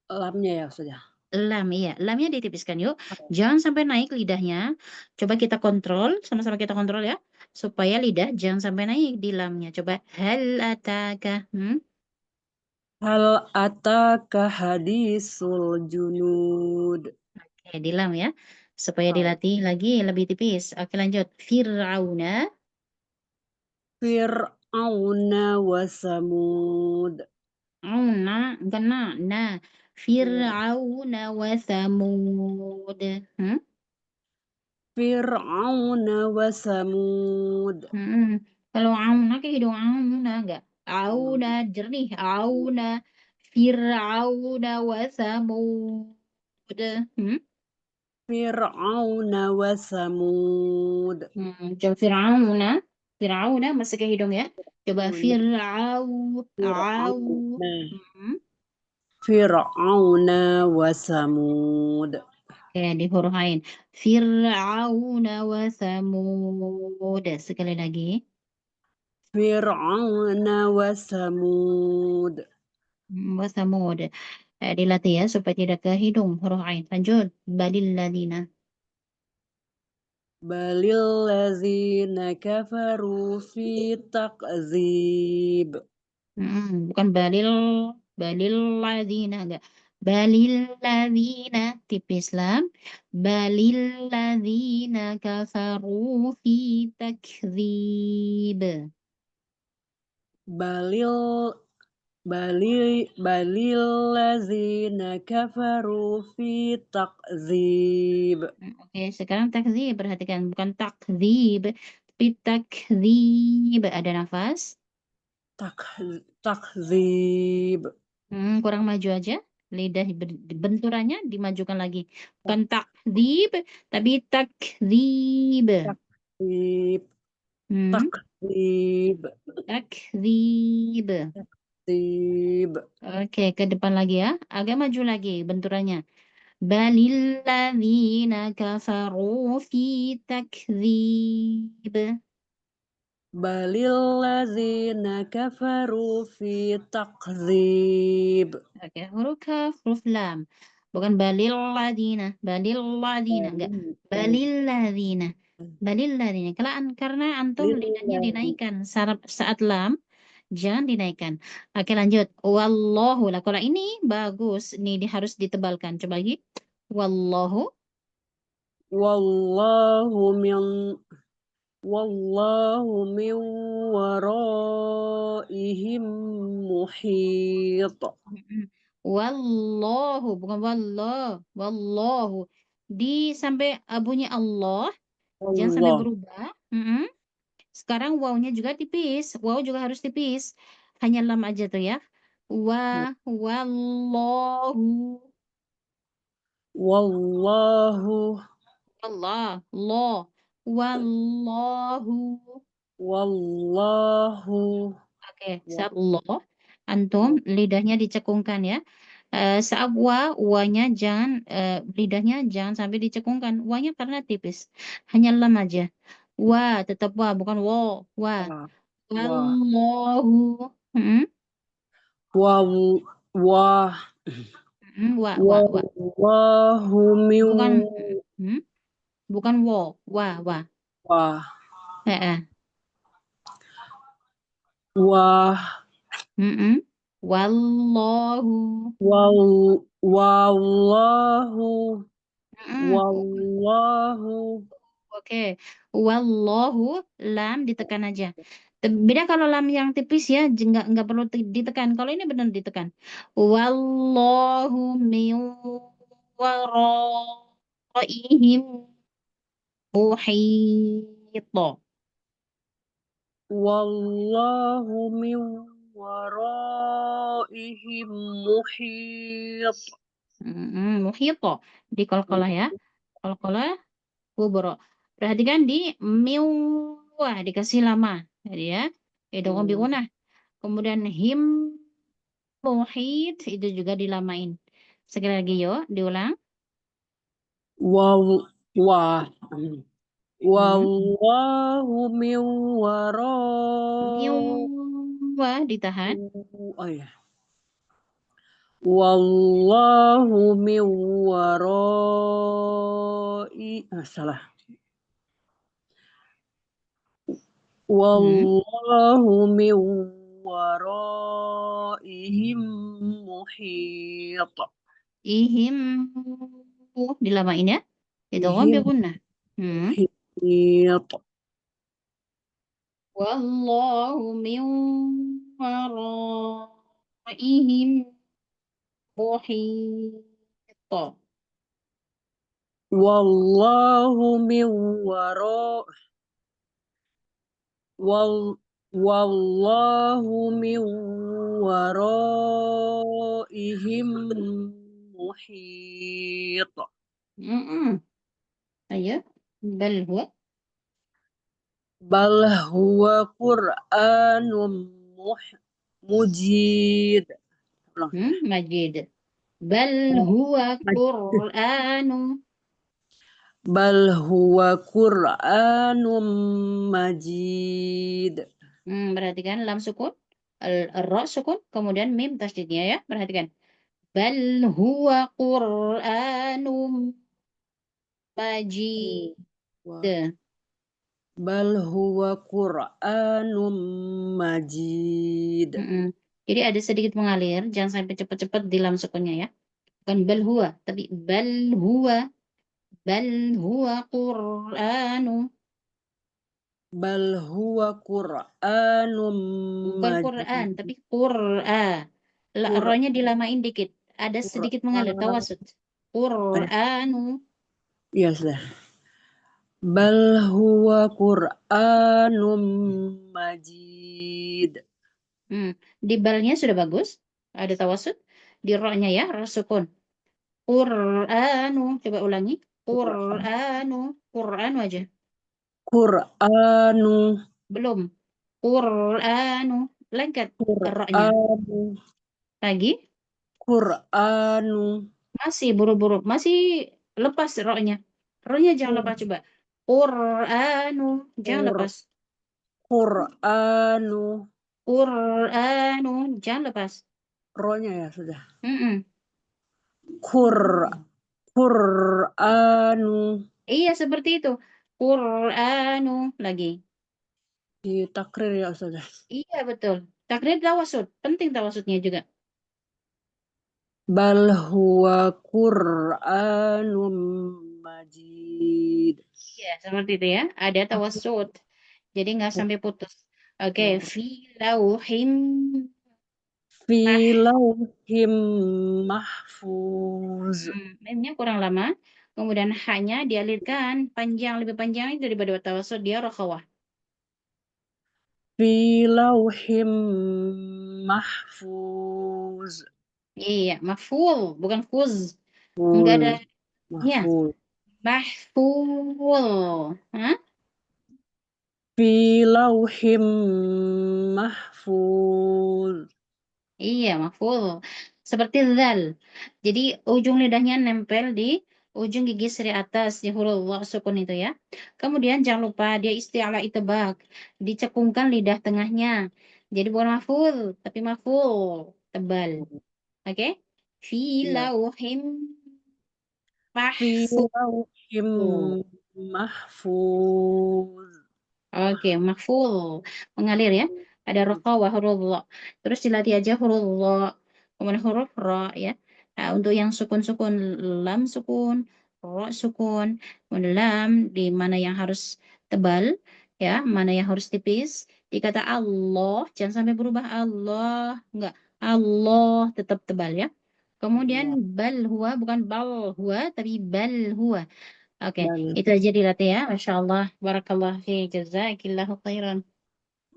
Lamnya ya sudah. Lam, iya. Lamnya ditipiskan yuk. Jangan sampai naik lidahnya. Coba kita kontrol. Sama-sama kita kontrol ya. Supaya lidah jangan sampai naik di lamnya. Coba. Hal ataka. Hal ataka hadisul junud. Oke, di lam ya. Supaya dilatih lagi lebih tipis. Oke, lanjut. Fir'auna. Fir'auna wa samud. Bukan na. Fir'auna wa thamud. Fir'auna wa samud. Kalau auna ke hidung auna enggak? Auna jernih, auna. Fir'auna wa thamud. Fir'auna wa samud. Coba Fir'auna masih ke hidung ya. Coba Fir'auna wa samud. Oke, di huruf ain. Fir'auna wa thamud. Sekali lagi. Fir'auna wa samud. Wa thamud. Dilatih ya supaya tidak ke hidung huruf ain. Lanjut. Balil ladina. Balil ladzina kafaru fi takzib. Bukan balil ladina enggak. balilladzina tipis lam, balilladzina kafaru fi takdzib. balil lazina kafaru fi takzib. Oke, sekarang takdzib, perhatikan bukan takdzib, tapi takdzib. Ada nafas. Takzib. Kurang maju aja. Lidah benturannya dimajukan lagi. Bukan takdzib, tapi takdzib. Takzib. Hmm, Takzib. takdzib. Takzib. Oke, ke depan lagi ya. Agak maju lagi benturannya. Balilladzina kafaru fi takdzib. Balil lazina kafaru fi takzib. Oke, huruf kaf, huruf lam. Bukan balilladzina, balilladzina, enggak. Balilladzina. Balilladzina. Karena antum lidahnya dinaikkan saat lam, jangan dinaikkan. Oke, lanjut. Wallahu. Lah kalau ini bagus, ini harus ditebalkan. Coba lagi. Wallahu. Wallahu min waraihim muhit. Wallahu, bukan wallah. Wallahu. Sampai bunyi Allah, jangan sampai Allah. berubah. Sekarang wawnya juga tipis. Waw juga harus tipis. Hanya lam aja tuh ya. Wallahu. Wallahu. Allah. Lo. Wallahu. Wallahu. Oke, saat lo, antum lidahnya dicekungkan ya. Saat wanya jangan, lidahnya jangan sampai dicekungkan. Wanya karena tipis. Hanya lam aja. Wa, tetap wa, bukan wo. Wa. Wallahu. Wa. Wallahu min Bukan wo. Wa. wa. Wallahu. Wallahu. Wallahu. Oke, wallahu lam ditekan aja. Beda kalau lam yang tipis ya, nggak perlu ditekan. Kalau ini benar ditekan. Wallahu min waraihim muhit. Wallahu min waraihim muhit. Muhit. Di qalqalah ya. Qalqalah kubro. Perhatikan di miwah dikasih lama. Jadi ya. Idgham bi gunnah. Kemudian him muhit itu juga dilamain. Sekali lagi yuk, diulang. Wallahu min Miwah ditahan. Oh ya. Wallahu min salah. Wallahu min waraihim muhit. Ihim dilamain ya. Itu bi gunnah. Muhit. Wallahu min waraihim muhit. Wallahu min wallahu min waraihim muhit. Ayo, bal huwa Qur'anun mujid. Majid. Bal huwa Qur'anun. Bal huwa Qur'anun majid. Perhatikan lam sukun, ra sukun, kemudian mim tasydidnya ya. Perhatikan. Bal huwa Qur'anun majid. Bal huwa Qur'anun majid. Jadi ada sedikit mengalir, jangan sampai cepat-cepat di lam sukunnya ya. bukan bal huwa, tapi bal huwa Qur'anu, Bal huwa Qur'anum bukan Quran, majid. tapi Qur'a. Ra-nya dilamain dikit, ada sedikit mengalir, Qur'an. tawasud. Qur'anu. Iya sudah. Bal huwa Qur'anum majid. Di balnya sudah bagus, ada tawasud. Di ra-nya ya, ra sukun. Qur'anu, coba ulangi. Qur'anu aja. Qur'anu. Belum. Qur'anu, lengket ra-nya. Qur'anu. Lagi, Qur'anu. masih buru-buru, masih lepas ra-nya. Ra-nya jangan lepas coba. Qur'anu, jangan lepas. Qur'anu. Qur'anu, jangan lepas. Ro-nya ya sudah. Mm-mm. Qur'anu. Iya, seperti itu. Qur'anu lagi. Di takrir ya sudah. Iya, betul. Takdir tawasud, penting tawasudnya juga. Bal huwa Qur'anum majid. Iya, seperti itu ya. Ada tawasud. Jadi nggak sampai putus. Oke, fi lauhim Fi lauhim mahfuz. Memnya kurang lama. Kemudian hanya dialirkan panjang, lebih panjang itu daripada tawasud, dia rokhawah. Fi lauhim mahfuz. Iya, mahful, bukan fuz. Enggak ada ya. Mahfuz. Mahful. Hah? Fi lauhim mahfuz. Iya, mahful. Seperti zal. Jadi ujung lidahnya nempel di ujung gigi seri atas di huruf wa sukun itu ya. Kemudian jangan lupa dia isti'ala itbaq. Dicekungkan lidah tengahnya. Jadi bukan mahful, tapi mahful. Tebal. Oke? Fi Iya. lauhim Fi mahfuz. lauhim mahfuz. Oke, mahful. Mengalir ya. Ada roqa wa huruf dha. Terus dilatih aja huruf dha. Kemudian huruf ra ya. Nah, untuk yang sukun-sukun, lam sukun, ra sukun, kemudian lam di mana yang harus tebal ya, mana yang harus tipis. Dikata Allah, jangan sampai berubah Allah, enggak. Allah tetap tebal ya. Kemudian bal huwa bukan bal huwa tapi bal huwa. Oke, itu aja dilatih ya. Masya Allah. Barakallah fi jazakillahu khairan.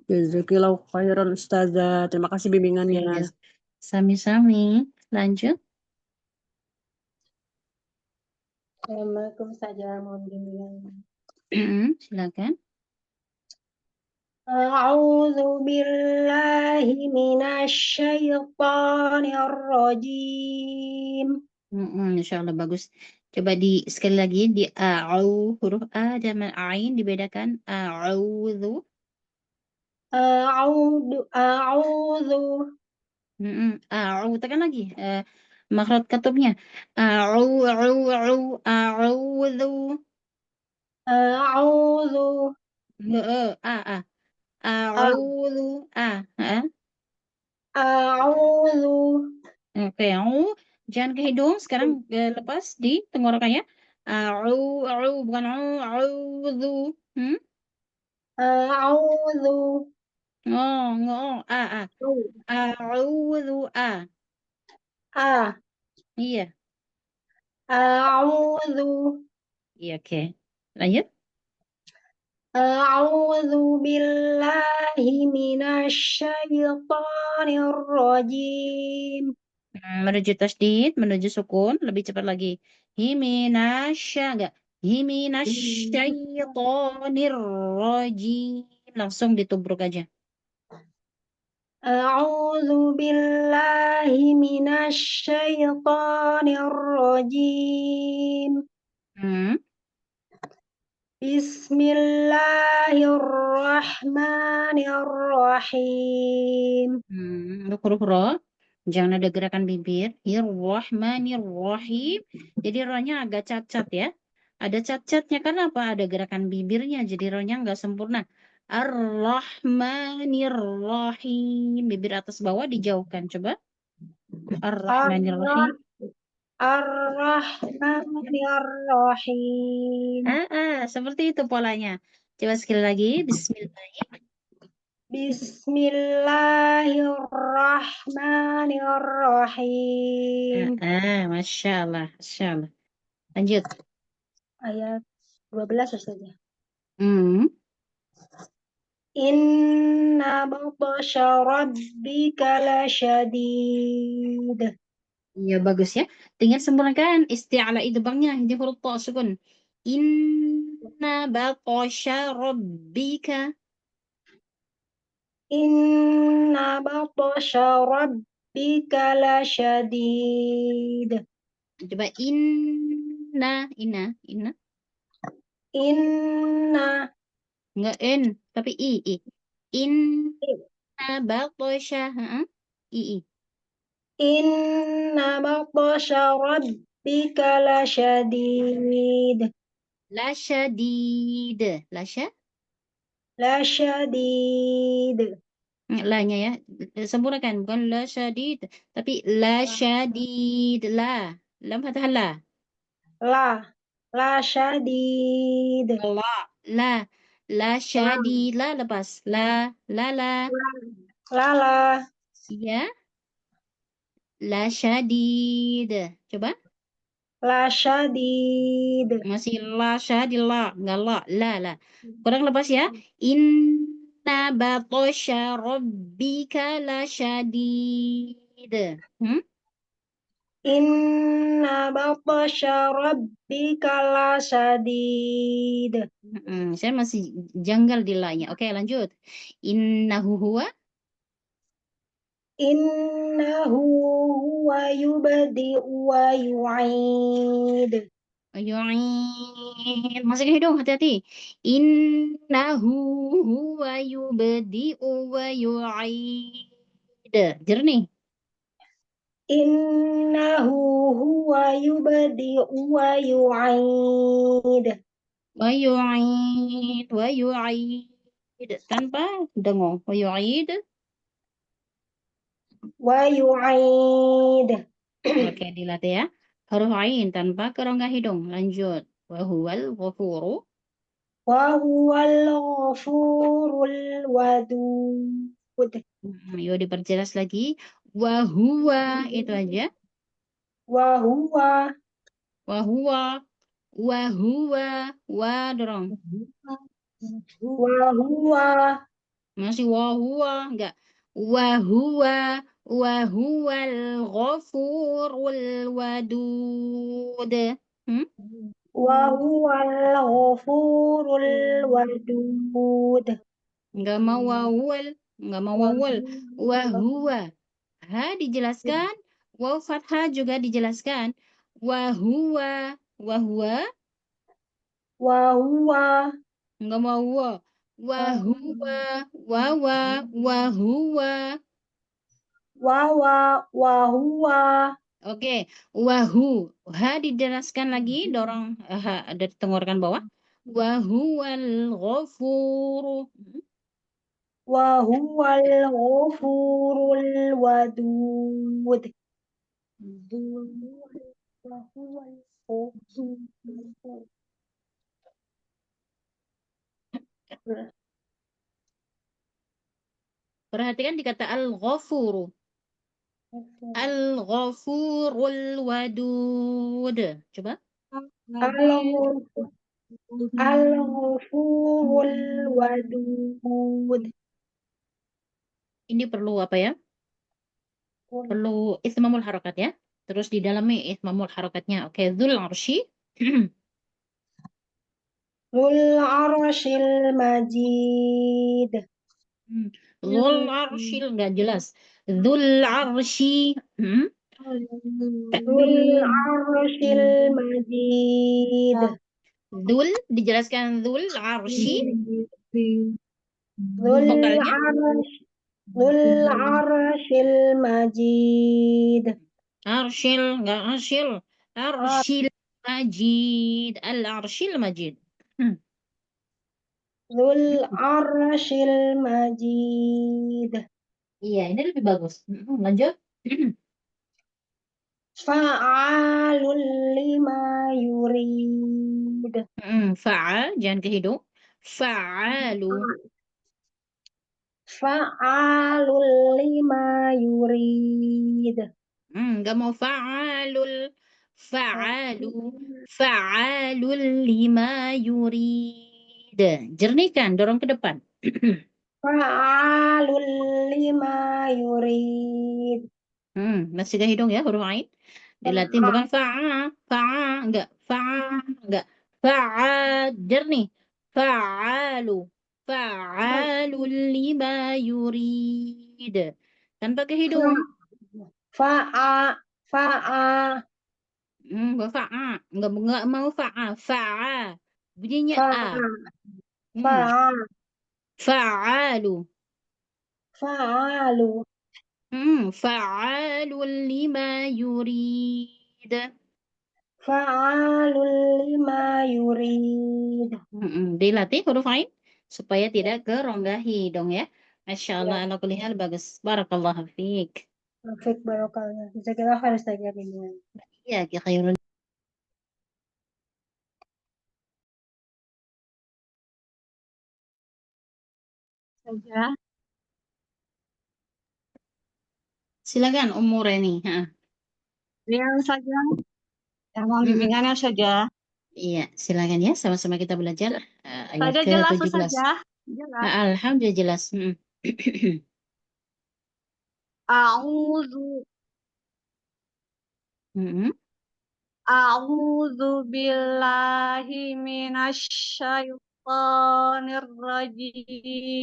Jazakillahu khairan Ustazah. Terima kasih bimbingannya. Yes. Sami-sami. Lanjut. Assalamualaikum saja, mohon bimbingan. Silakan. A'udzu billahi minasyaitonir rajim. Insya Allah bagus. Coba sekali lagi di a'u huruf a dan ain dibedakan. A'udzu. A'udzu A'u tekan lagi. Makhraj katubnya. A'udzu. a'udzu A. A'udzu. a'udzu Oke, jangan ke hidung. Sekarang lepas di tenggorokannya. Bukan a'udzu. a'udzu A'udzu. Iya, a'udzu iya, oke. Lanjut. a'udzu billahi minasyaitonir rajim. Menuju tasdid, menuju sukun, lebih cepat lagi. Enggak. Himinasyaitonir rajim. Langsung ditubruk aja. A'udzu billahi minasyaitonir rajim. Bismillahirrahmanirrahim. Untuk huruf ro, jangan ada gerakan bibir. Rahim. Jadi rohnya agak cacat ya. Ada cacatnya karena apa? Ada gerakan bibirnya. Jadi rohnya nggak sempurna. Ar-Rahmanir-Rahim. Bibir atas bawah dijauhkan. Coba. Ar-Rahmanir-Rahim. Ar-Rahmanir-Rahim. Seperti itu polanya. Coba sekali lagi. Bismillahirrahmanirrahim. Masya Allah, Masya Allah. Lanjut. Ayat 12 Ustazah. Hmm. Inna batasya rabbika lasyadid. Iya bagus ya. Tinggal sempurnakan isti'ala idghamnya di huruf ta sukun. Inna batasya rabbika. Inna batasya rabbika lasyadid. Coba inna. Inna Enggak in, tapi i. Inna batasya, i. Inna batasya rabbika lasyadid. Lasyadid. Lasyadid. La-nya ya. Sempurnakan, bukan lasyadid, tapi lasyadid. Lam fathah la. Lasyadid. La syadid. La lepas. La. Lala. Ya. La syadid. Coba. Lasyadid. Masih la syadid la. Enggak la. Kurang lepas ya. Inna batasya rabbika la syadid. Inna batasya rabbika lasyadid. Saya masih janggal di la-nya. Oke, lanjut. Innahu huwa. Innahu huwa yubdi'u wa yu'id. Masukin hidung, hati-hati. Innahu huwa yubdi'u wa yu'id. Jernih. Innahu huwa yubdi'u wa yu'id. Wa yu'id. Tanpa dengung. Wa yu'id. Wa yu'id. Oke, dilatih ya. Huruf ain tanpa kerongga hidung. Lanjut. Wa huwal ghafuru. Wa huwal ghafurul wadud. Yuk diperjelas lagi. Wa huwa itu aja. Wa huwa. Wa dorong. Wa huwa. Masih wa huwa enggak. Wa huwal ghafurul wadud. Wa huwal ghafurul wadud. Enggak mau wawal. Wa huwa. Ha dijelaskan. Waw fathah juga dijelaskan. Wa huwa. Enggak mau wa. Wa huwa. Wa huwa. Oke, wahu. Ha dijelaskan lagi, dorong ha dari tenggorokan bawah. Wa huwal ghafuru. Wa huwal ghafurul wadud. Perhatikan di kata al-ghafuru. Al-ghafurul wadud. Coba. Al-ghafurul wadud. Ini perlu apa ya? Perlu ithmamul harakat ya. Terus di dalamnya ithmamul harakatnya. Oke, dzul arsy. Dzul arsyil majid. Dzul arsyil enggak jelas. Dzul arsy. Dzul arsyil majid. Dzul dijelaskan dzul arsy. Dzul arsyil majid. Arsyil enggak arsyil. Arsyil majid. Al-arsyil majid. Dzul arsyil majid. Iya, ini lebih bagus. Lanjut. Fa'alul lima yurid. Fa'al, jangan ke hidung. Fa'alu. Fa'alul lima yurid. Nggak mau fa'alul. Fa'alu. Fa'alul lima yurid. Jernihkan, dorong ke depan. Fa'alul lima yurid. Masih ke hidung ya, huruf ain. Dilatih bukan enggak, enggak. Jernih. Fa'alu. Fa'alul lima yurid. Tanpa ke hidung. Fa'a fa'a Enggak enggak mau fa'a. Bunyinya a. fa'a Hmm, fa'a Fa'alu. fa'alu Fa'alul lima yurid. fa'alul lima yurid. Dilatih huruf ain supaya tidak ke rongga hidung ya. Masya Allah, Ya, ala kulli hal bagus. Barakallahu fiik. Taufik barokallah. Jazakallah khair Ustazah bimbingan. Ya, ki khairul. Saja. Silakan Ummu Reni. Yang saja. Yang mau Mm-mm. bimbingannya saja. Iya, silakan ya. Sama-sama kita belajar ayat Saja jelas ke-17. saja. Jelas. Alhamdulillah jelas. A'udzu Mm-mm. A'udzu billahi minasyaitonir rajim.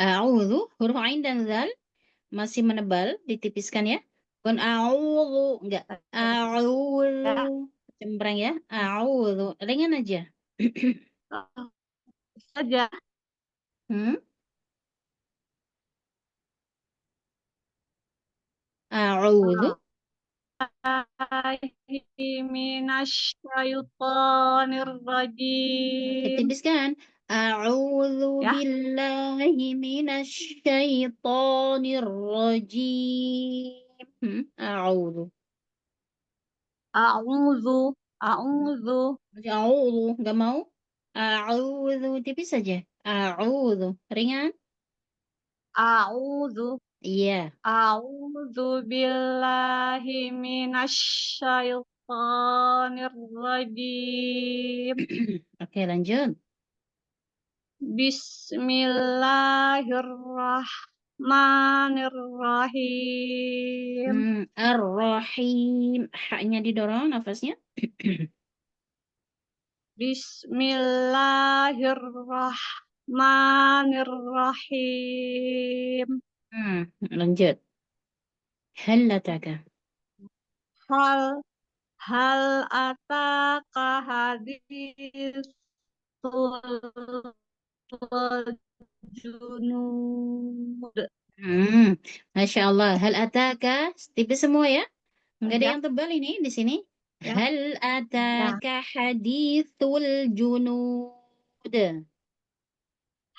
A'udzu, huruf ain dan zal masih menebal, ditipiskan ya. Bukan a'udzu, enggak. A'udzu. Cempreng ya. A'udzu. Ringan aja. Saja. Hmm? A'udzu. Minasyaitonir rajim. Ditipiskan. A'udzu Ya. billahi minasyaitonir rajim. A'udzu. A'udzu Masih a'udzu, enggak mau? A'udzu tipis saja. A'udzu. Ringan? A'udzu Iya. A'udzu billahi minasyaitonir rajim. Oke, lanjut. Bismillahirrahmanirrahim. Ar-Rahim. Haknya didorong nafasnya. Bismillahirrahmanirrahim. Lanjut. Hal ataka. Hal ataka haditsul junud. Masya Allah. Hal ataka. Tipis semua ya. Enggak ada Ya. yang tebal ini di sini. Ya. Hal ataka hadithul junud.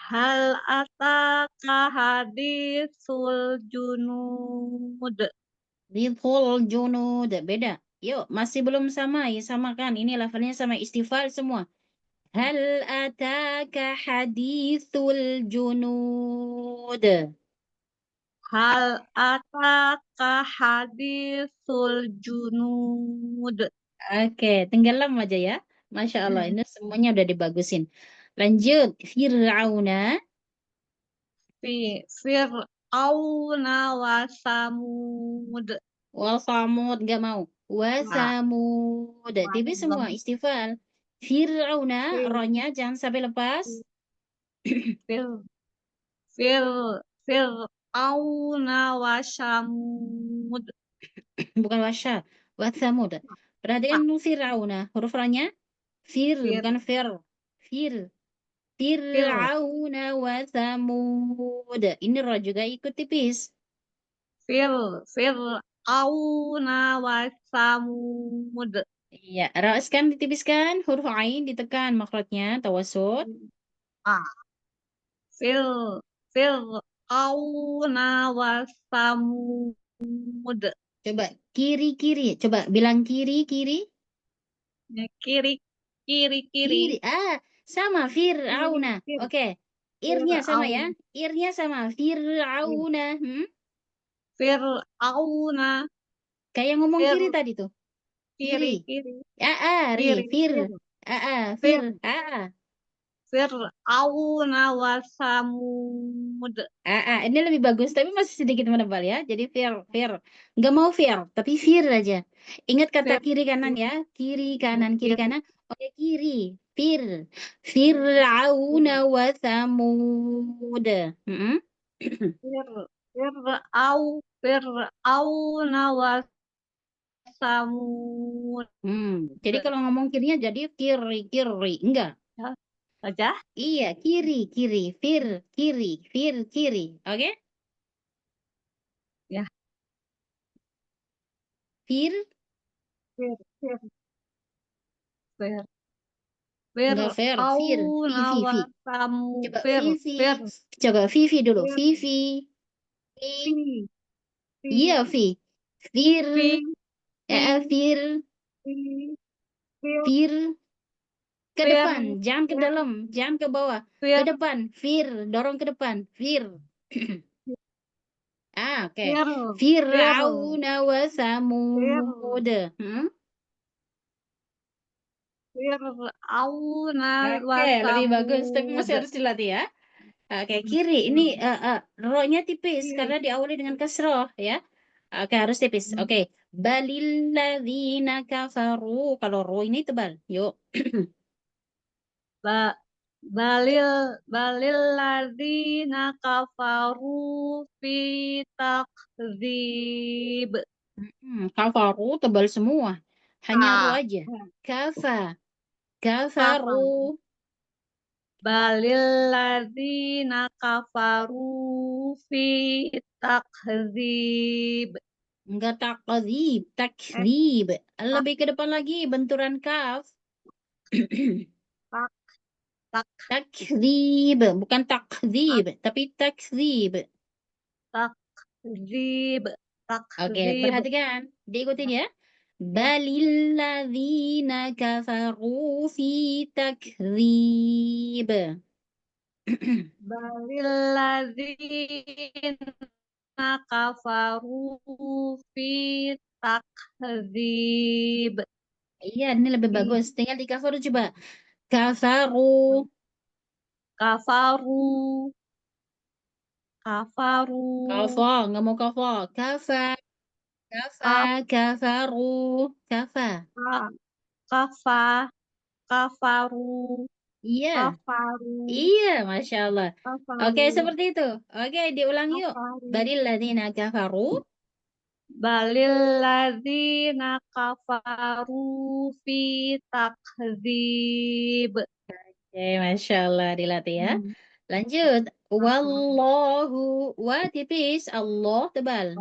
Hal ataka haditsul junud. Hadithul junud. Beda. Yuk, masih belum sama. Ya, samakan. Ini levelnya sama istighfar semua. Hal ataka hadithul junud. Hal ataka haditsul junud. Oke, tenggelam aja ya. Masya Allah, ini semuanya udah dibagusin. Lanjut, Fir'auna. Fir'auna wa samud. Wasamud, nggak mau. Wasamud. Tipis semua, istighfar. Fir'auna, rohnya jangan sampai lepas. Fir'auna wa samud. Bukan wasya, wasamud. Perhatikan Fir'auna, huruf rohnya. Bukan fir. Fir'auna wa samud. Ini roh juga ikut tipis. Fir'auna wa samud. Iya, ras kan ditipiskan, huruf ain ditekan makrotnya, tawasud. Fir'auna wa samud. Coba kiri. Coba bilang kiri. Ya, kiri. Kiri. Sama Fir'auna. Kiri. Oke. Irnya sama ya. Fir'aun. Irnya sama Fir'auna. Fir'auna. Kayak ngomong Fir, kiri tadi tuh. Kiri. kiri. Ri. Fir. Fir. Fir'auna wa Samud. Ini lebih bagus, tapi masih sedikit menebal ya. Jadi fir. Nggak mau fir, tapi fir aja. Ingat kata Fir. kiri kanan ya. Kiri kanan. Kiri. Oke, kiri. Fir. Fir'auna wa Thamud. Mm-mm. Fir'auna wa Samud. Jadi kalau ngomong kirinya jadi kiri. Enggak. Saja? Iya, kiri. Fir, kiri. Oke? Ya. Fir. Fir. Enggak fir. Fir. Fir'auna Fi. wa Samud. Coba Fir. Coba Vivi dulu. Fir. Vivi. Fi. Iya, Vi. Fir. Fi. Fir. Fi. Fir. Ke Fir. depan. Jangan ke dalam. Jangan ke bawah. Ke Fir. depan. Fir. Dorong ke depan. Fir. Oke. Fir'auna wa Thamud. Fir'auna wa Oke, lebih bagus. Tapi masih Samud. harus dilatih ya. Oke, kiri. Ini ro-nya tipis Kiri. karena diawali dengan kasroh ya. Oke, harus tipis. Oke. Balilladzina kafaru. Kalau ro ini tebal. Yuk. Balil ladzina kafaru fi takdzib. Kafaru tebal semua. Hanya ro aja. Kafaru. Balil ladzina kafaru fi takdzib. Enggak takdzib. Lebih ke depan lagi benturan kaf. Takdzib, bukan takdzib, tapi takdzib. Takdzib. Oke, perhatikan. Diikutin ya. Balilladzina kafaru fi takdzib. Balilladzina kafaru fi takdzib. Iya, ini lebih bagus. Tinggal di kafaru coba. Kafaru. Kafaru. Kafa, nggak mau kafa. Kafaru. Kafaru. Iya. Kafaru. Iya, Masya Allah. Oke, seperti itu. Oke, diulang yuk. Kafaru. Balilladzina kafaru. Balilladzina kafaru fi takdzib. Oke, Masya Allah dilatih ya. Lanjut. Wallahu. Wa tipis. Allah tebal.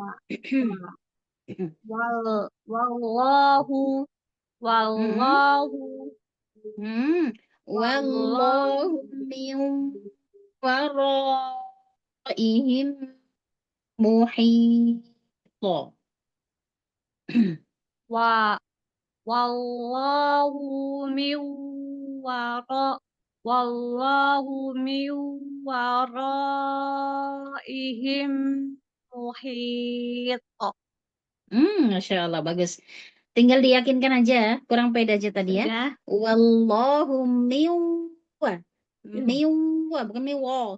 Wallahu. Wallahu min waraihim muhit. Wallahu min waraihim muhit. Masya Allah, bagus. Tinggal diyakinkan aja, kurang pede aja tadi ya. Wallahu miwa. Miwa, bukan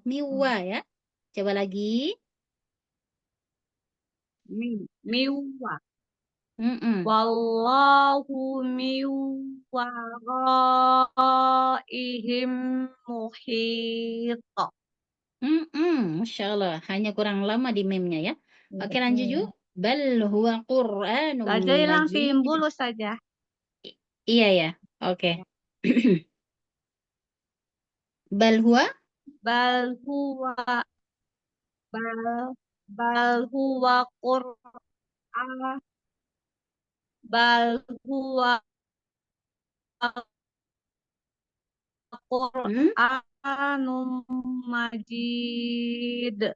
miwa ya. Coba lagi. Miwa. Mm-mm. Wallahu min waraihim muhit. Masya Allah, hanya kurang lama di meme-nya ya. Oke, lanjut yuk. Bal huwa Qur'anun Saja hilang Majid. timbul saja. Iya ya, oke. Bal huwa Bal huwa Qur'an. Bal huwa Qur'anum Majid.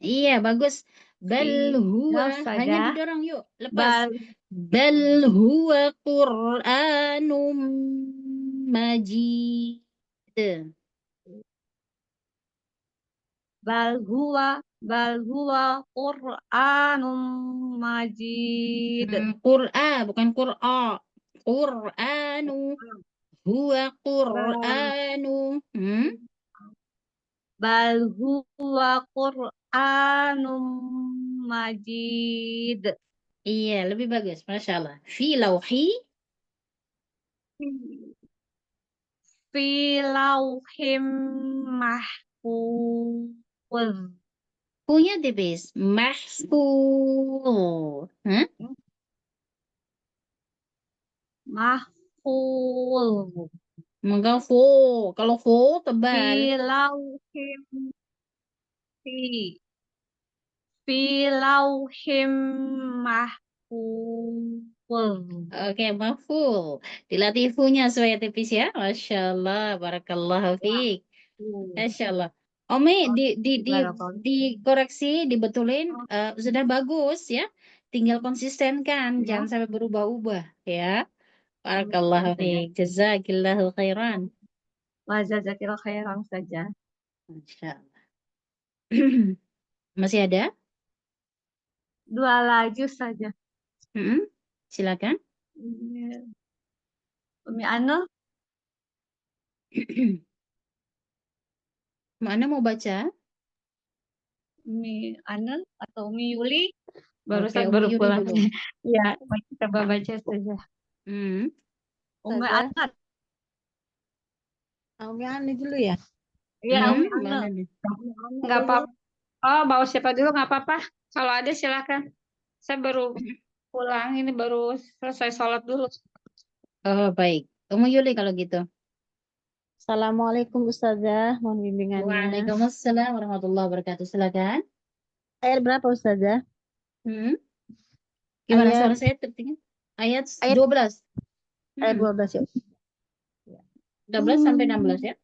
Iya, bagus. Bal Fi. huwa. Ya, Hanya Ustazah. didorong yuk. Lepas. Bal. Bal huwa Qur'anum Majid. Bal huwa Qur'anum Majid. Qur'a bukan Qur'a. Qur'anu huwa Bal, Qur'anu. bal huwa Qur'anum Majid. Iya, lebih bagus. Masya Allah. Fi lauhi. Fi lauhim mahfuz. Punya tipis. Mahfuz. Mahfuz. Enggak fo. Kalau fo tebal. Fi lauhim fi fi lauhim mahfuz. Oke, mahfuz. Dilatih funya supaya tipis ya. Masya Allah. Barakallahu fiik. Masya Allah. Ome Barakallah. dikoreksi, dibetulin, sudah bagus ya. Tinggal konsisten-kan, jangan sampai berubah-ubah ya. Barakallahu fiik. Jazakillahu khairan. Wa jazakillahu khairan saja. Masya Allah. Masih ada? 2 lagi saja. Silakan. Umi Ana, Mana mau baca? Umi Ana atau Umi Yuli Oke, barusan Umi baru Yuli pulang. dulu. Ya, kita baca saja. Hmm. Umi Ustazah. Ana, Umi Ani dulu ya. iya Umi Ana. Mana nih? Nggak apa-apa. Oh, bawa siapa dulu nggak apa-apa. Kalau ada silakan. Saya baru pulang, ini baru selesai sholat dulu. Oh, baik. Umi Yuli kalau gitu. Assalamualaikum Ustazah, mohon bimbingannya. Waalaikumsalam warahmatullahi wabarakatuh. Silakan. Ayat berapa Ustazah? Gimana Ayat suara saya tertinggal? Ayat Ayat- 12. ayat 12 ya. 12 sampai 16 ya.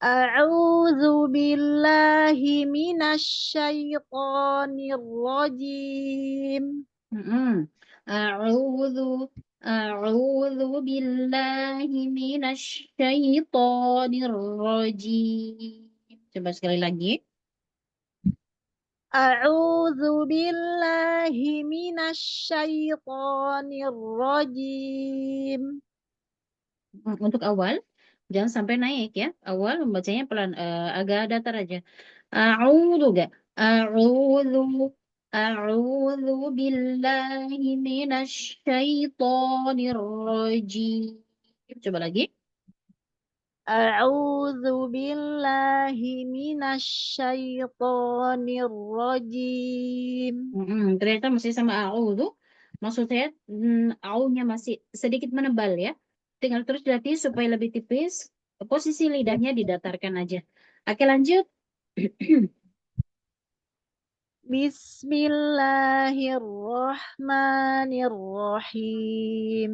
A'udzu billahi minasyaitonir rajim. A'udzu billahi minasyaitonir rajim. Coba sekali lagi. A'udzu billahi minasyaitonir rajim. Untuk awal jangan sampai naik ya. Awal membacanya pelan, agak datar aja. A'udzu enggak? A'udzu billahi minasyaitonir rajim. Coba lagi. A'udzu billahi minasyaitonir rajim. Ternyata masih sama a'udzu. Maksud saya au-nya masih sedikit menebal ya. Tinggal terus dilatih supaya lebih tipis. Posisi lidahnya didatarkan aja. Oke, lanjut. Bismillahirrahmanirrahim.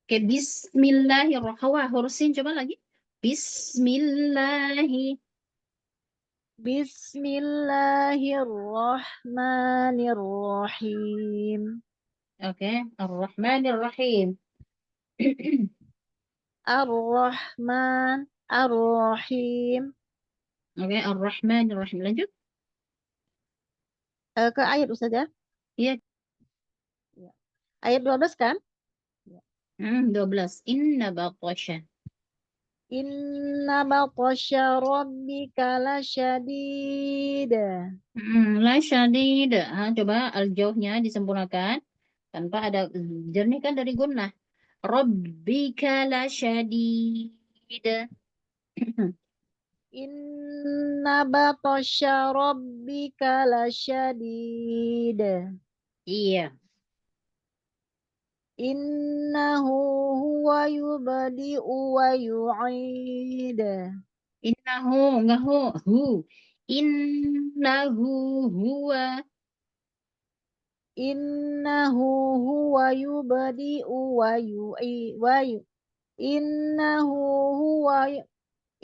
Oke, bismillahirrahmanirrahim. Huruf sin coba lagi. Bismillahirrahmanirrahim. Oke, ar-rahmanirrahim. Ar-Rahman Ar-Rahim. Oke, ar-rahmanirrahim. Lanjut. Ke ayat Ustazah? Iya. Ayat 12 kan? 12. Inna batasya. Inna batasya rabbika lasyadid. La syadid. Coba al-jauhnya disempurnakan tanpa ada jernih kan dari gunnah. Rabbika la syadid. Inna batasya rabbika lasyadid. Iya. Innahu huwa yubadi'u wa yu'id. Innahu enggak hu. Innahu huwa. Innahu huwa yubadi'u wa yu'id. Innahu huwa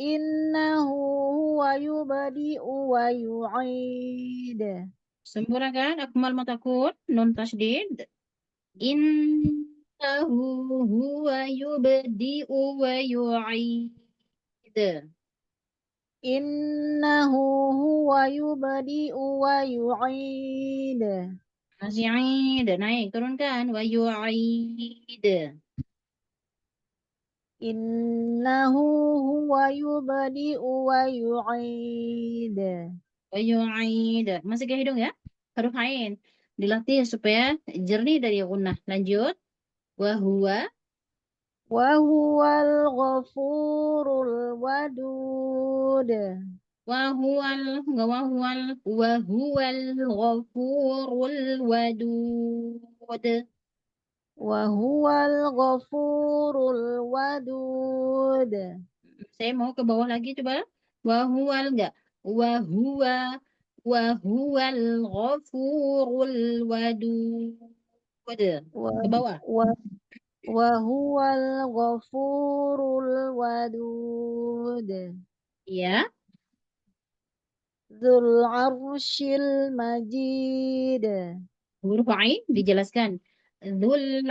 Innahu huwa yubadi'u wa yu'id. Sempurnakan akmal matakun nun tasdid. Innahu huwa yubdi'u wa yu'id. Innahu huwa yubadi'u wa yu'id. Masih id, naik turunkan wa yu'id. Innahu huwa yubadi'u wa yu'id. Wa yu'id. Masih ke hidung ya. Huruf ain dilatih supaya jernih dari gunnah. Lanjut. Wa huwa Wa huwal ghafurul wadud. wa huwal ghafurul wadud. Wa huwal ghafurul wadud. Saya mau ke bawah lagi coba. Wa huwal enggak? Wa huwal ghafurul wadud. Ke bawah. Wa huwal ghafurul wadud. Iya. Dzul arsyil majid. Huruf ain dijelaskan. Dzul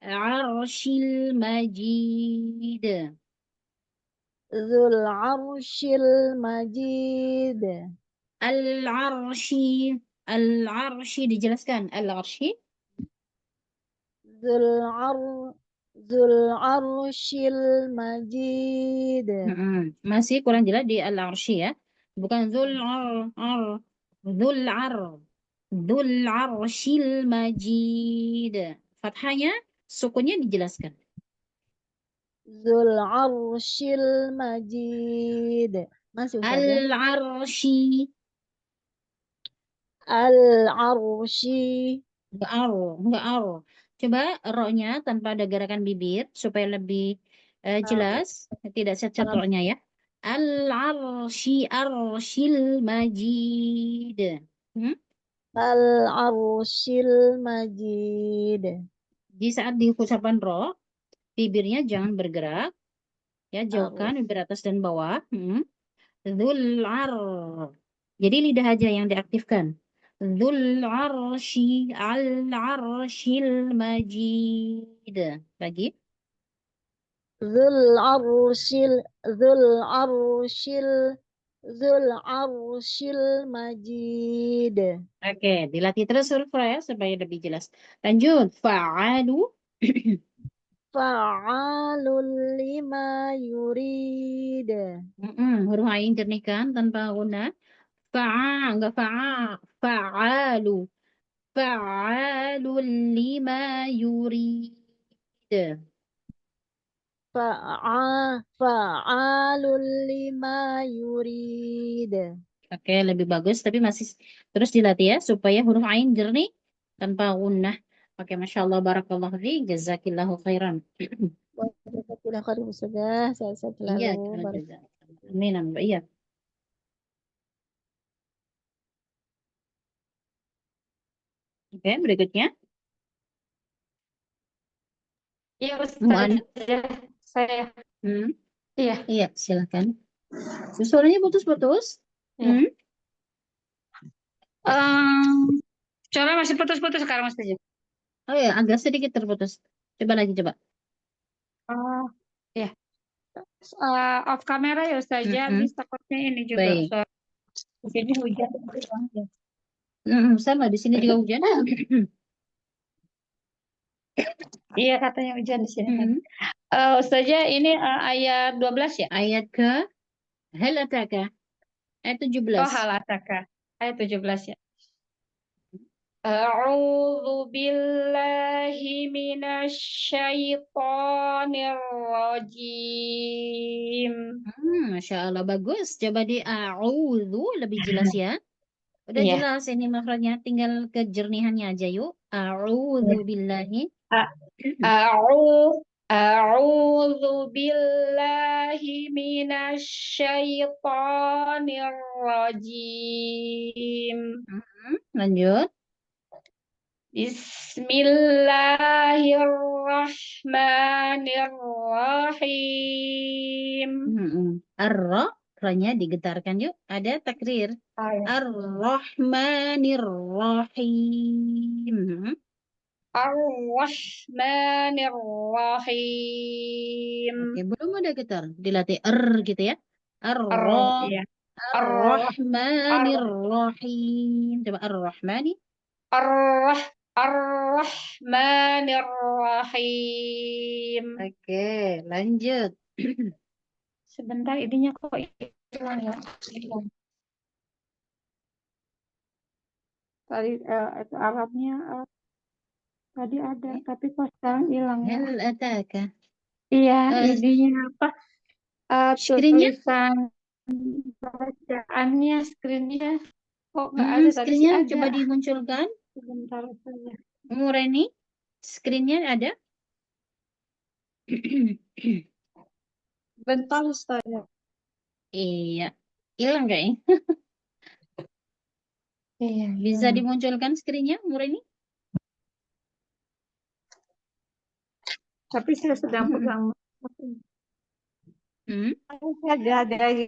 arsyil majid. Dzul arsyil majid. Al-arsy dijelaskan. Al-arsy. Dzul arsyil majid. Masih kurang jelas di al-arsy ya. Bukan Dzul arsyil majid. Fathahnya, sukunnya dijelaskan. Dzul arsyil majid. Masih Ustazah. Al-arsy. Al-arsy. Enggak aro. Coba ro-nya tanpa ada gerakan bibir supaya lebih jelas. Tidak cacat ro-nya ya. Arsyil majid. Al-arsyil majid. Di saat di ucapan ro, bibirnya jangan bergerak. Ya, jauhkan bibir atas dan bawah. Jadi lidah aja yang diaktifkan. Al-arsyil majid. Lagi. Dzul arsyil majid. Oke, dilatih terus huruf ya supaya lebih jelas. Lanjut. Fa'alu. Fa'alul lima yurid. Huruf ain jernihkan tanpa guna. Enggak fa'alu. Fa'alul lima yurid. Fa'alul lima yurid. Oke, lebih bagus tapi masih terus dilatih ya supaya huruf ain jernih tanpa gunnah. Oke, Masya Allah, barakallahu fiik, jazakillahu khairan. Jazakallah khairan Ustazah, sehat-sehat Iya, selalu. amin, amin. Iya. Oke, berikutnya. Iya Ustazah, saya. Iya. Iya, silakan. Suaranya putus-putus. Coba masih putus-putus sekarang Ustazah. Oh ya, agak sedikit terputus. Coba lagi, coba. Ya. Off kamera ya Ustazah, habis takutnya ini juga. Baik. Di sini hujan. Sama, di sini juga hujan. Iya, katanya hujan di sini. Ustazah, ini ayat 12 ya? Ayat ke hal ataka. Ayat 17. Oh, hal ataka. Ayat 17 ya. A'udzu billahi minasyaitonir rajim. Masya Allah, bagus. Coba di a'udzu lebih jelas ya. Udah jelas ini makhrajnya, tinggal kejernihannya aja yuk. A'udzu billahi. A'udzu billahi minasyaitonir rajim. Lanjut. Bismillahirrahmanirrahim. Ra-nya digetarkan yuk. Ada takrir. Ya. Ar-Rahmanir-Rahim. Ar-Rahmanirrahim. Oke, belum ada getar. Dilatih gitu ya. Iya. Ar-Rahmanir-Rahim. Coba Ar-Rahmani. Ar-Rahmanirrahim. Oke, lanjut. Sebentar, ininya kok hilang ya. Tadi itu Arabnya tadi ada, tapi kok sekarang hilang ya. Hal ataka. Iya, Eh, ininya apa? Screen-nya? Tulisan bacaannya, screen-nya kok nggak ada, tadi sih Screen-nya ada. coba dimunculkan. Sebentar saja. Mureni, screen-nya ada? Bentar Ustazah. Iya, hilang kayaknya. Iya, Bisa dimunculkan screen-nya, Mureni? tapi saya sedang pegang. Saya ada cari.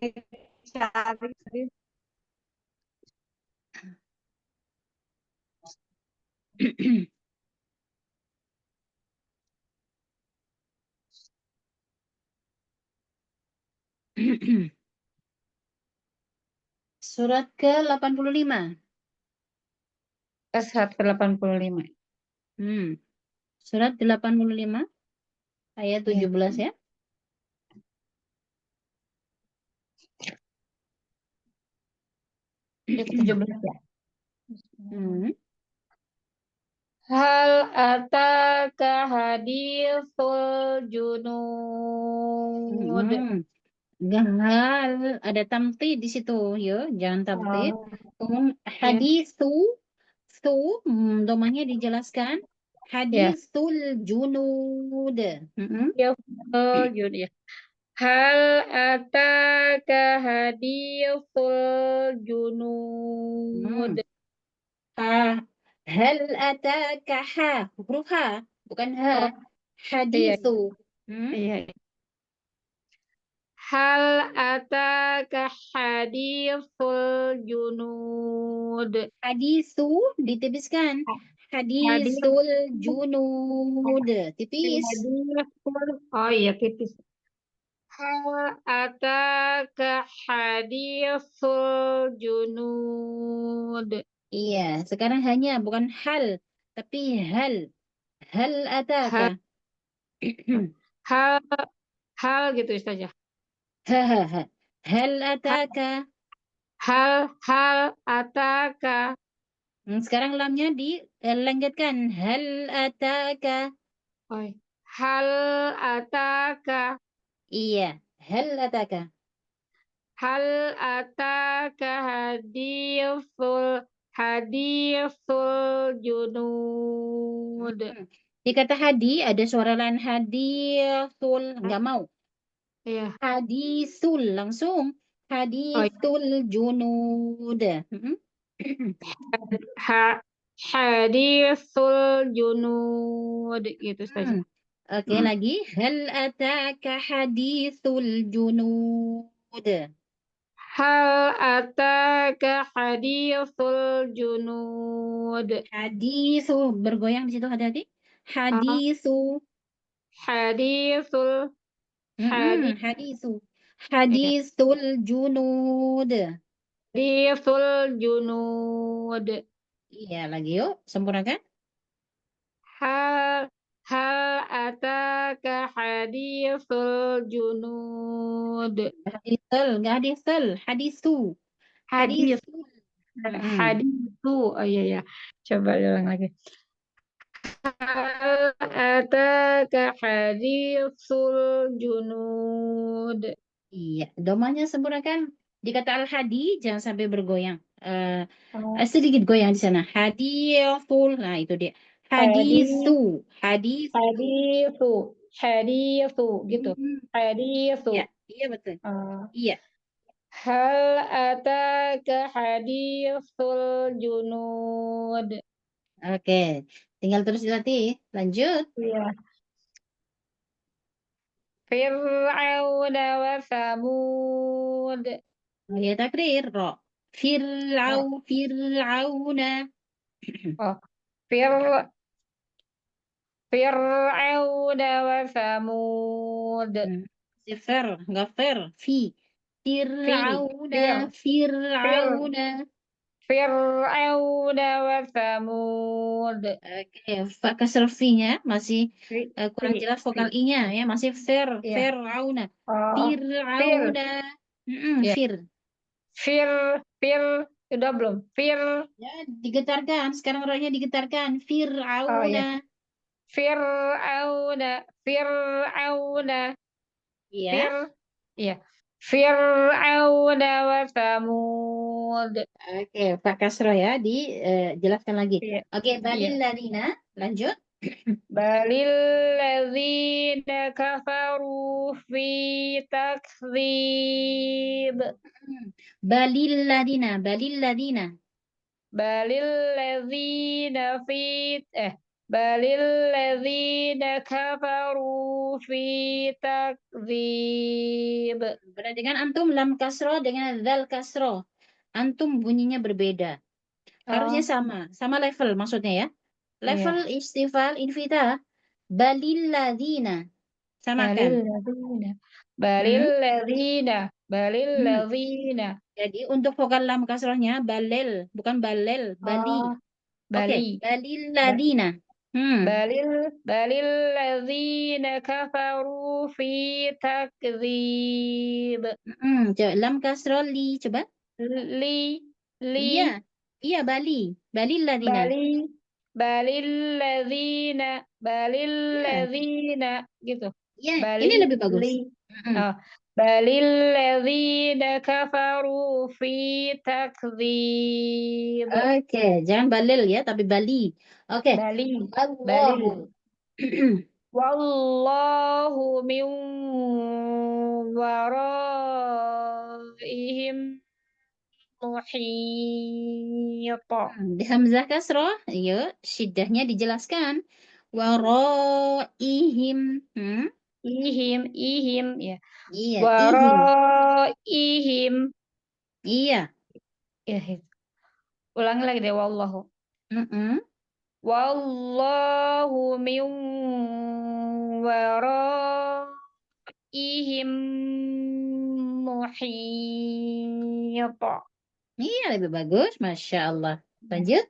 Surat ke-85. Surat ke-85. Surat 85 ayat 17 ya. Ayat 17 ya. Hal ataka haditsul junud. Hal ada tamtid di situ, yo, jangan tamtid. Kemudian hadisu, domanya dijelaskan. Hadisul junud. Ya, junud ya. Hal ataka haditsul junud. Hal ataka huruf ha, bukan ha. Hadisu. Iya. Hal ataka haditsul junud. Hadisu ditipaskan. Hadisul junud. Tipis. Oh iya, tipis. Hal ataka haditsul junud. Iya, sekarang hanya bukan hal, tapi hal. Hal ataka. Hal gitu saja. Hal ataka. Hal ataka. Sekarang lamnya dilenggetkan. Hal ataka. Hal ataka. Iya, hal ataka. Hal ataka haditsul junud. Di kata hadi ada suara lain haditsul, nggak mau. Iya. Hadisul langsung. Haditsul junud. Haditsul junud gitu saja. Oke, lagi. Hal ataka haditsul junud. Hal ataka haditsul junud. Hadisu bergoyang di situ, hati-hati. Hadisu. Hadisul. Hadisul junud. Haditsul junud. Iya, lagi yuk. Sempurnakan. Hal ataka haditsul junud. Hadisul, nggak hadisul. Hadisu. Hadisu. Hadisu. Oh iya ya. Coba ulang lagi. Hal ataka haditsul junud. Iya, domanya sempurnakan. Di kata al-hadi jangan sampai bergoyang. Sedikit goyang di sana. Hadithul. Nah, itu dia. Hadisu. Hadisu gitu. Hadisu. Ya, iya betul. Iya. Hal ataka haditsul junud. Oke, tinggal terus dilatih. Lanjut. Iya. Fir'auna wa Samud. Ya takrir. Ro. Fir'auna. Oh, Fir Fir'auna wa Samud. Fir, nggak fir. Fir, Fir'auna. Fir, Fir'auna. Fir'auna wa Samud. Oke, fa kasrah fi-nya masih kurang Fi, jelas fi. vokal i-nya ya, masih Iya. Fir'auna. Oh, Fir, Fir'auna. Iya. Fir. Fir, udah belum? Fir, Ya, digetarkan. Sekarang rohnya digetarkan. oh iya. Fir'auna. Fir'auna. Iya. Iya. Fir'auna wa Samud. Oke, fa kasrah ya, dijelaskan lagi. Iya. Oke, Iya. balil ladina. Lanjut. Balil ladzina kafaru fi takdzib. Balil ladina. Balil ladina. Balil ladzina balil ladzina kafaru fi takdzib. Berarti kan antum lam kasro dengan zal kasro. Antum bunyinya berbeda. Harusnya sama level maksudnya ya. Level istifal infita. Balil ladina. Samakan. Balil ladzina. Balil Hmm. ladzina. Jadi untuk vokal lam kasrohnya balil, bukan balil, bali. Oh, Oke, Bali. balil ladina. Balil ladzina kafaru fi takdzib. Coba lam kasroh li, coba. Li Iya, iya bali. Balil ladina. balil ladzina gitu. Iya, ini lebih bagus. Oh, balil ladzina kafaru fi takdzib. Oke, jangan balil ya, tapi bali. Oke. Balil. Allahu. Wallahu min waraihim muhit. Di hamzah kasroh, ayo syiddahnya dijelaskan. Waraihim. Ihim ya. Iya, ihim. Waraihim. Iya. Ya, ulangi lagi deh, wallahu. Wallahu min waraihim muhit. Iya, lebih bagus. Masya Allah. Lanjut.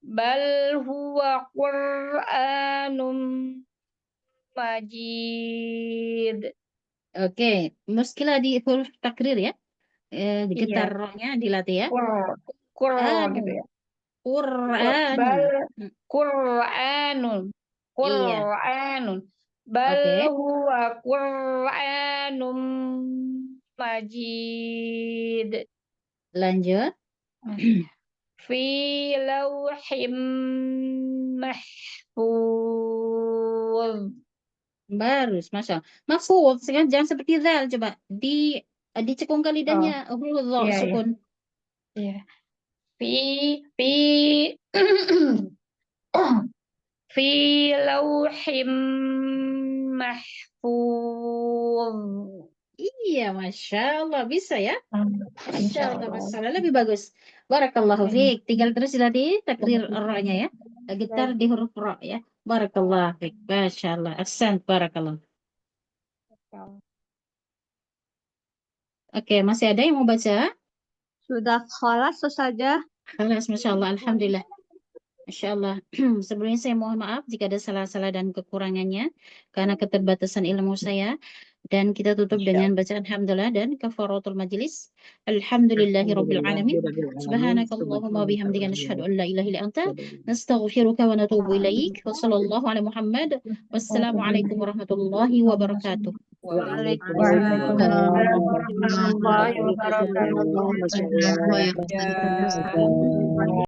Bal huwa Qur'anum Majid. Oke, Muskilah di huruf takrir ya. Digetar rohnya dilatih ya. Qur'an gitu ya. Qur'anun. Qur'anun. Bal huwa Qur'anum Majid. Lanjut. Fi lauhim mahfuz. Barus, masya Allah. Mahfuz, jangan seperti zal, coba dicekungkan lidahnya, sukun. Iya. Fi lauhim mahfuz. Iya, masya Allah, bisa ya. Masya Allah, masalah lebih bagus. Barakallahu fiik. Tinggal terus dilatih takrir ra-nya ya. Getar di huruf ra ya. Barakallahu fiik. Masya Allah. Ahsan, barakallah. Oke, masih ada yang mau baca? Sudah khalas saja. Khalas, masya Allah, alhamdulillah. Masya Allah. Sebelumnya saya mohon maaf jika ada salah-salah dan kekurangannya karena keterbatasan ilmu saya. Dan kita tutup dengan bacaan hamdalah dan kafaratul majlis. Alhamdulillahirabbil alamin. Subhanakallahumma bihamdika nasyhadu an la ilaha illa anta nastaghfiruka wa natubu ilaik. Wa sallallahu ala Muhammad. Wassalamualaikum warahmatullahi wabarakatuh. Waalaikumsalam warahmatullahi wabarakatuh.